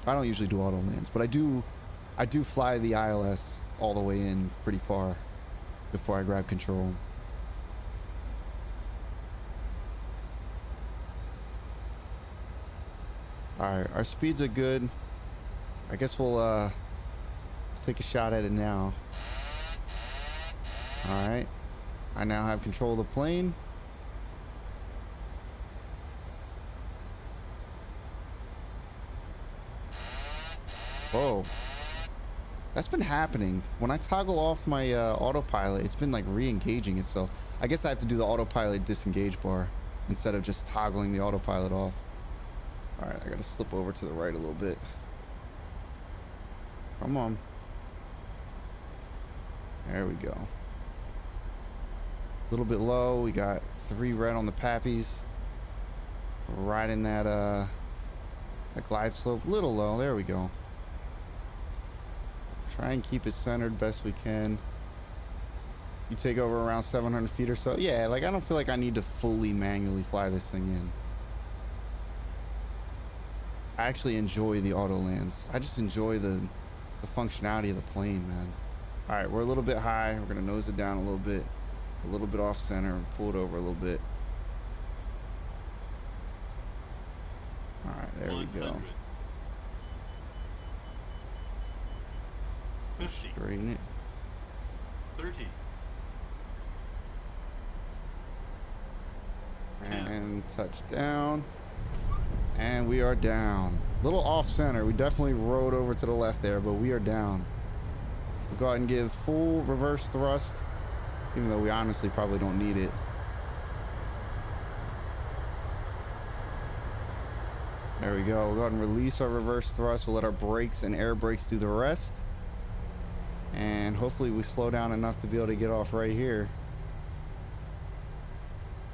I don't usually do auto lands, but I do fly the ILS all the way in pretty far before I grab control. Alright, our speeds are good. I guess we'll take a shot at it now. Alright. I now have control of the plane. Whoa. That's been happening. When I toggle off my autopilot, it's been like re-engaging itself. I guess I have to do the autopilot disengage bar instead of just toggling the autopilot off. Alright, I gotta slip over to the right a little bit. Come on. There we go. A little bit low. We got 3 red on the pappies. Riding that glide slope. A little low. There we go. Try and keep it centered best we can. You take over around 700 feet or so. Yeah, like I don't feel like I need to fully manually fly this thing in. I actually enjoy the auto lands. I just enjoy the functionality of the plane, man. All right, we're a little bit high. We're gonna nose it down a little bit off center, and pull it over a little bit. All right, there we go. 50. Straighten it. 30. And touch down. And we are down. Little off center. We definitely rode over to the left there, but we are down. We'll go ahead and give full reverse thrust, even though we honestly probably don't need it. There we go. We'll go ahead and release our reverse thrust. We'll let our brakes and air brakes do the rest. And hopefully we slow down enough to be able to get off right here.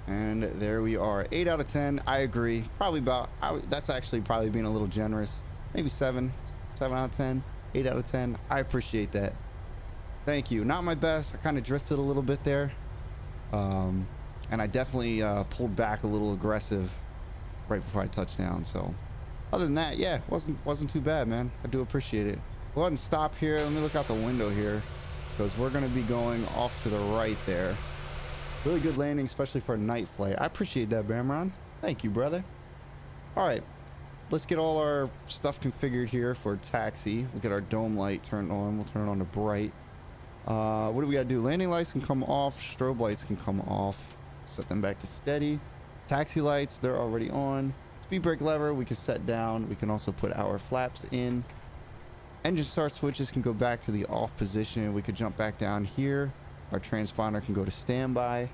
And there we are. 8 out of 10. I agree. Probably about, that's actually probably being a little generous. Maybe 7 out of 10, 8 out of 10. I appreciate that. Thank you. Not my best. I kind of drifted a little bit there. And I definitely pulled back a little aggressive right before I touched down. So other than that, yeah, wasn't too bad, man. I do appreciate it. Go ahead and stop here. Let me look out the window here because we're going to be going off to the right there. Really good landing, especially for a night flight. I appreciate that, Bamron. Thank you, brother. All right. Let's get all our stuff configured here for taxi. We'll get our dome light turned on. We'll turn it on to bright. What do we gotta do? Landing lights can come off. Strobe lights can come off. Set them back to steady. Taxi lights, they're already on. Speed brake lever, we can set down. We can also put our flaps in. Engine start switches can go back to the off position. We could jump back down here. Our transponder can go to standby.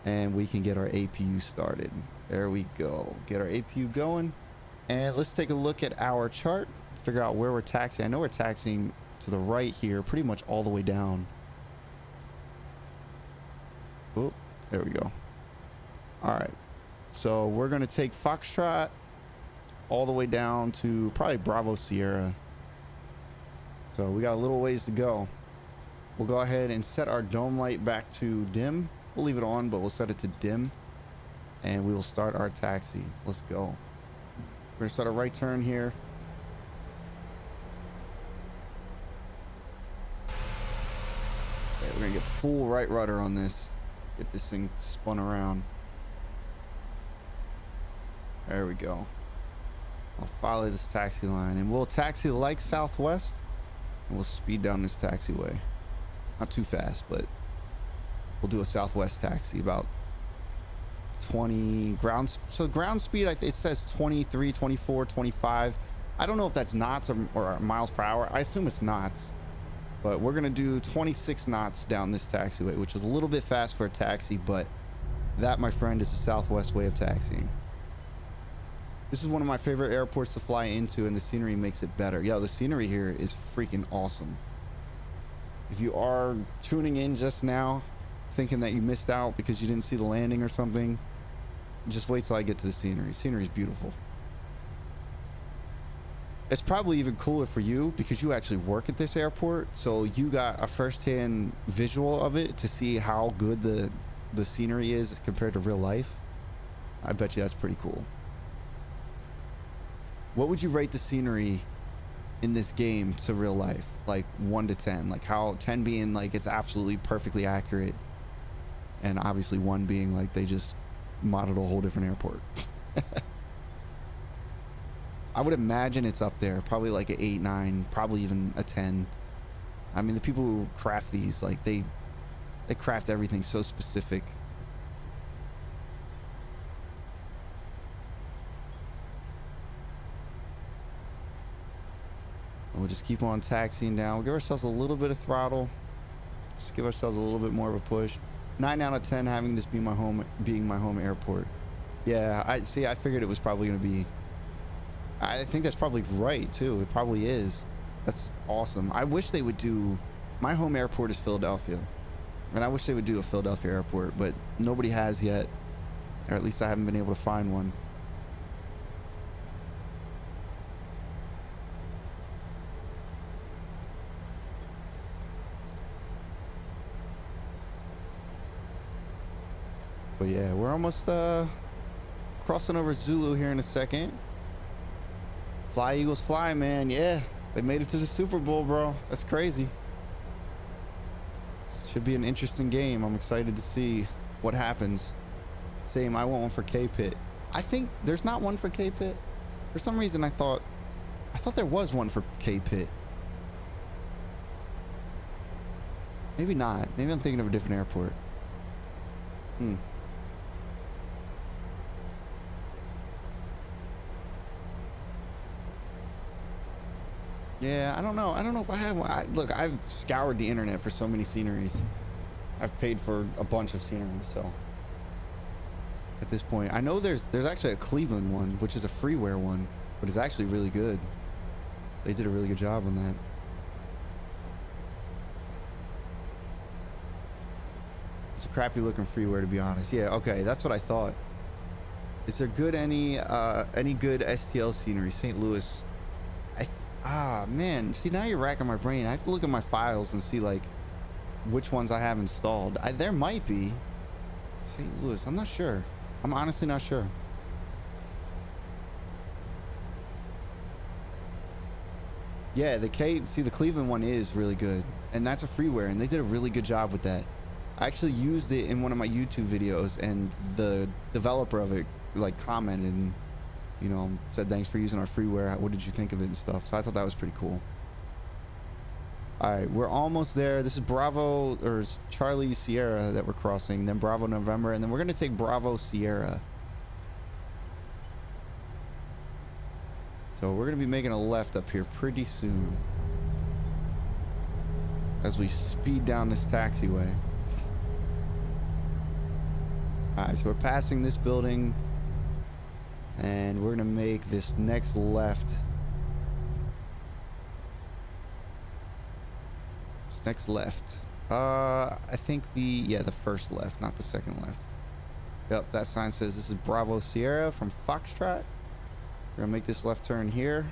And we can get our APU started. There we go. Get our APU going. And let's take a look at our chart. Figure out where we're taxiing. I know we're taxiing to the right here, pretty much all the way down. Oh, there we go. All right. So we're going to take Foxtrot all the way down to probably Bravo Sierra. So we got a little ways to go. We'll go ahead and set our dome light back to dim. We'll leave it on, but we'll set it to dim. And we will start our taxi. Let's go. We're going to start a right turn here. Okay, we're going to get full right rudder on this. Get this thing spun around. There we go. I'll follow this taxi line. And we'll taxi like southwest. And we'll speed down this taxiway. Not too fast, but we'll do a southwest taxi about 20 ground. So ground speed, it says 23, 24, 25. I don't know if that's knots or miles per hour. I assume it's knots, but we're going to do 26 knots down this taxiway, which is a little bit fast for a taxi, but that, my friend, is the Southwest way of taxiing. This is one of my favorite airports to fly into, and the scenery makes it better. Yo, the scenery here is freaking awesome. If you are tuning in just now thinking that you missed out because you didn't see the landing or something, just wait till I get to the scenery. Scenery is beautiful. It's probably even cooler for you because you actually work at this airport, so you got a first-hand visual of it to see how good the scenery is compared to real life. I bet you that's pretty cool. What would you rate the scenery in this game to real life? Like 1 to 10. Like how 10 being like it's absolutely perfectly accurate, and obviously 1 being like they just modeled a whole different airport. I would imagine it's up there, probably like an 8, 9, probably even a 10. I mean, the people who craft these, like they craft everything so specific. And we'll just keep on taxiing down. We'll give ourselves a little bit of throttle. Just give ourselves a little bit more of a push. 9 out of 10 having this be my home, being my home airport. Yeah, I figured it was probably going to be. I think that's probably right too. It probably is. That's awesome. I wish they would do. My home airport is Philadelphia, and I wish they would do a Philadelphia airport, but nobody has yet, or at least I haven't been able to find one. But yeah, we're almost crossing over Zulu here in a second. Fly Eagles fly, man. Yeah, they made it to the Super Bowl, bro. That's crazy. Should be an interesting game. I'm excited to see what happens. Same, I want one for K-Pit. I think there's not one for K-Pit. For some reason, I thought there was one for K-Pit. Maybe not. Maybe I'm thinking of a different airport. Yeah, I don't know. I don't know if I have one. Look, I've scoured the internet for so many sceneries. I've paid for a bunch of sceneries, so at this point, I know there's actually a Cleveland one, which is a freeware one, but it's actually really good. They did a really good job on that. It's a crappy looking freeware, to be honest. Yeah, okay, that's what I thought. Is there any good STL scenery? St. Louis. Ah, man. See, now you're racking my brain. I have to look at my files and see, like, which ones I have installed. There might be. St. Louis. I'm not sure. I'm honestly not sure. Yeah, the Cleveland one is really good. And that's a freeware, and they did a really good job with that. I actually used it in one of my YouTube videos, and the developer of it, like, commented and, you know, said, thanks for using our freeware. What did you think of it and stuff? So I thought that was pretty cool. All right, we're almost there. This is Bravo, or Charlie Sierra that we're crossing, then Bravo November, and then we're going to take Bravo Sierra. So we're going to be making a left up here pretty soon as we speed down this taxiway. All right, so we're passing this building, and we're going to make this next left. This next left. I think the first left, not the second left. Yep, that sign says this is Bravo Sierra from Foxtrot. We're gonna make this left turn here.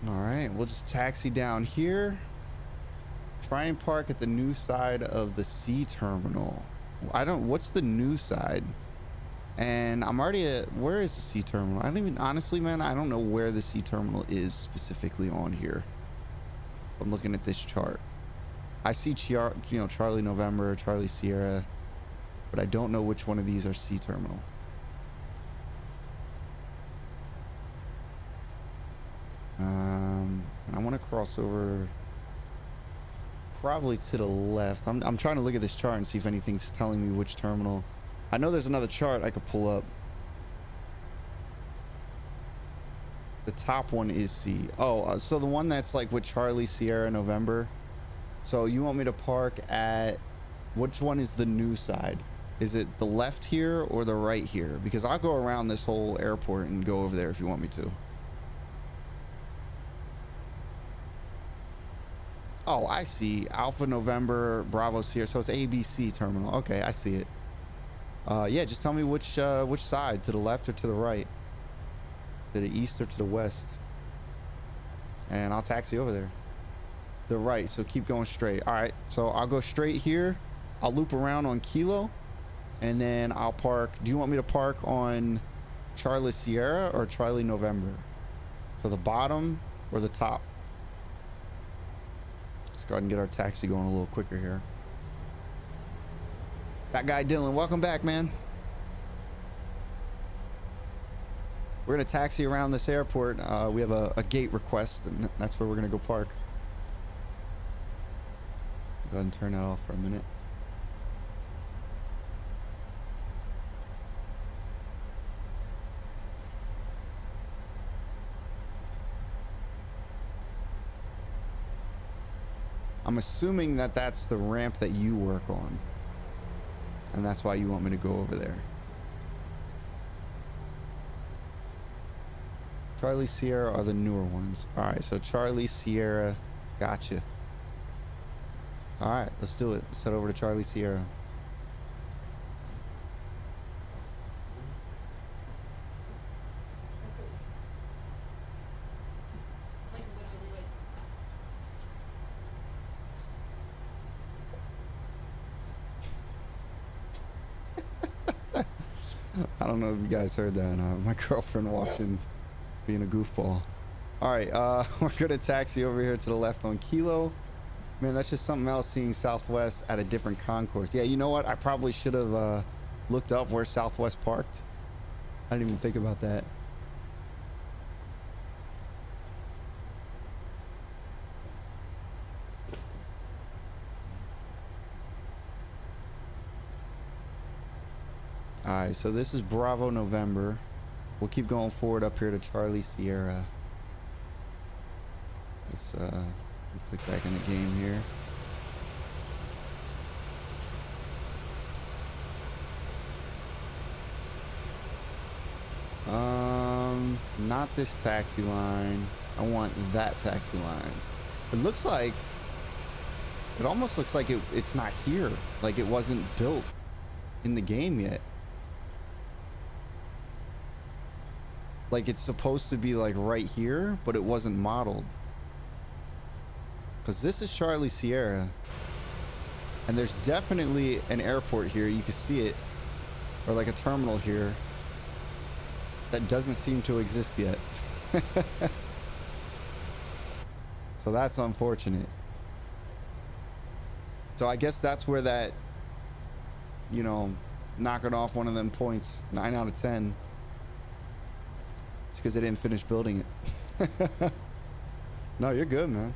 All right, we'll just taxi down here. Try and park at the new side of the C terminal. What's the new side? And I'm already at, where is the C terminal? I don't even, honestly, man, I don't know where the C terminal is specifically on here. I'm looking at this chart. I see, Charlie November, Charlie Sierra, but I don't know which one of these are C terminal. And I want to cross over probably to the left. I'm trying to look at this chart and see if anything's telling me which terminal. I know there's another chart I could pull up. The top one is C. Oh, so the one that's like with Charlie Sierra November. So you want me to park at, which one is the new side? Is it the left here or the right here? Because I'll go around this whole airport and go over there if you want me to. Oh, I see. Alpha November, Bravo Sierra. So it's ABC terminal. Okay, I see it. Yeah, just tell me which side, to the left or to the right, to the east or to the west, and I'll taxi over there. The right, so keep going straight. All right, so I'll go straight here. I'll loop around on Kilo, and then I'll park. Do you want me to park on Charlie Sierra or Charlie November? To the bottom or the top? Let's go ahead and get our taxi going a little quicker here. That guy Dylan, welcome back, man. We're gonna taxi around this airport. We have a gate request, and that's where we're gonna go park. Go ahead and turn that off for a minute. I'm assuming that that's the ramp that you work on, and that's why you want me to go over there. Charlie Sierra are the newer ones. All right, so Charlie Sierra, gotcha. All right, let's do it. Let's head over to Charlie Sierra. I don't know if you guys heard that or not. My girlfriend walked in being a goofball. All right, we're gonna taxi over here to the left on Kilo. Man, that's just something else, seeing Southwest at a different concourse. Yeah, you know what? I probably should have looked up where Southwest parked. I didn't even think about that. All right, so this is Bravo November. We'll keep going forward up here to Charlie Sierra. Let's click back in the game here. Not this taxi line. I want that taxi line. It looks like It almost looks like it's not here. Like it wasn't built in the game yet. Like it's supposed to be like right here, but it wasn't modeled. Because this is Charlie Sierra. And there's definitely an airport here. You can see it. Or like a terminal here. That doesn't seem to exist yet. So that's unfortunate. So I guess that's where that, you know, knocking off one of them points, 9 out of 10. It's because they didn't finish building it. No, you're good, man.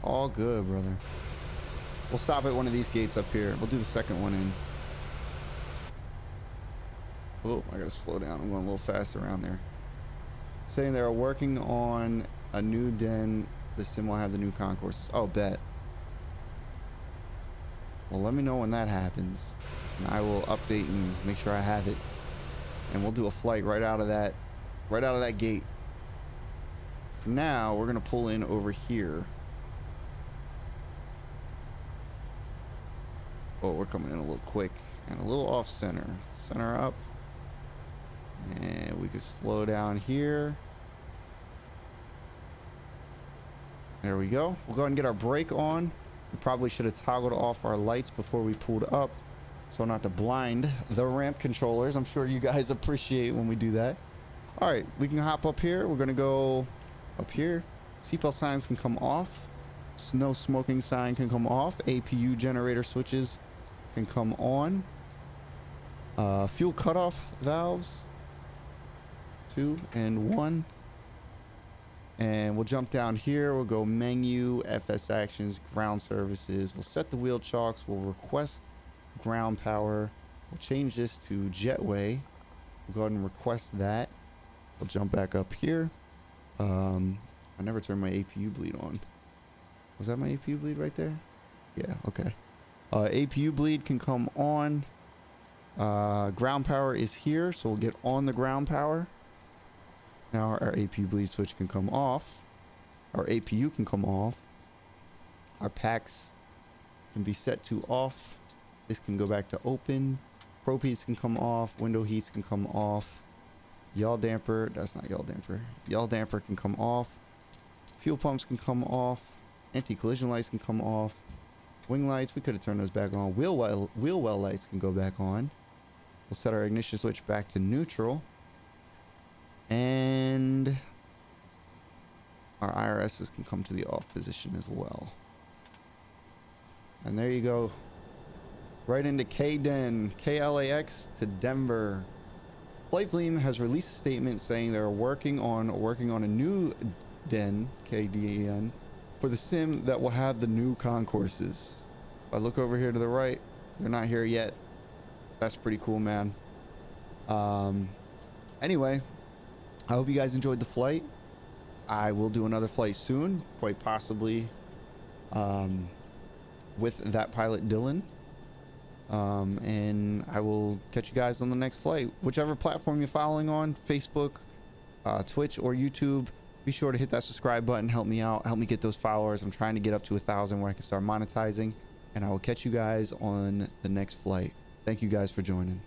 All good, brother. We'll stop at one of these gates up here. We'll do the second one in. Oh, I gotta slow down. I'm going a little fast around there. Saying they're working on a new den. The sim will have the new concourses. Oh, bet. Well, let me know when that happens, and I will update and make sure I have it. And we'll do a flight right out of that gate. For now, we're gonna pull in over here. Oh, we're coming in a little quick and a little off center. Center up. And we could slow down here. There we go. We'll go ahead and get our brake on. We probably should have toggled off our lights before we pulled up, so not to blind the ramp controllers. I'm sure you guys appreciate when we do that. All right, we can hop up here. We're going to go up here. Seatbelt signs can come off. No smoking sign can come off. APU generator switches can come on. Fuel cutoff valves. 2 and 1. And we'll jump down here. We'll go menu, FS actions, ground services. We'll set the wheel chocks. We'll request ground power. We'll change this to jetway. We'll go ahead and request that. We'll jump back up here. I never turned my APU bleed on. Was that my APU bleed right there? Yeah, okay. APU bleed can come on. Ground power is here, so we'll get on the ground power. Now our APU bleed switch can come off. Our APU can come off. Our packs can be set to off. This can go back to open. Probe heats can come off. Window heats can come off. Yaw damper, that's not yaw damper. Yaw damper can come off. Fuel pumps can come off. Anti-collision lights can come off. Wing lights, we could have turned those back on. Wheel well lights can go back on. We'll set our ignition switch back to neutral. And our IRSs can come to the off position as well. And there you go. Right into K-Den, KLAX to Denver. Flightfleam has released a statement saying they're working on a new den, KDEN, for the sim that will have the new concourses. If I look over here to the right, they're not here yet. That's pretty cool, man. Anyway, I hope you guys enjoyed the flight. I will do another flight soon, quite possibly with that pilot Dylan. And I will catch you guys on the next flight. Whichever platform you're following on, Facebook, Twitch, or YouTube, be sure to hit that subscribe button. Help me out. Help me get those followers. I'm trying to get up to 1,000 where I can start monetizing. And I will catch you guys on the next flight. Thank you guys for joining.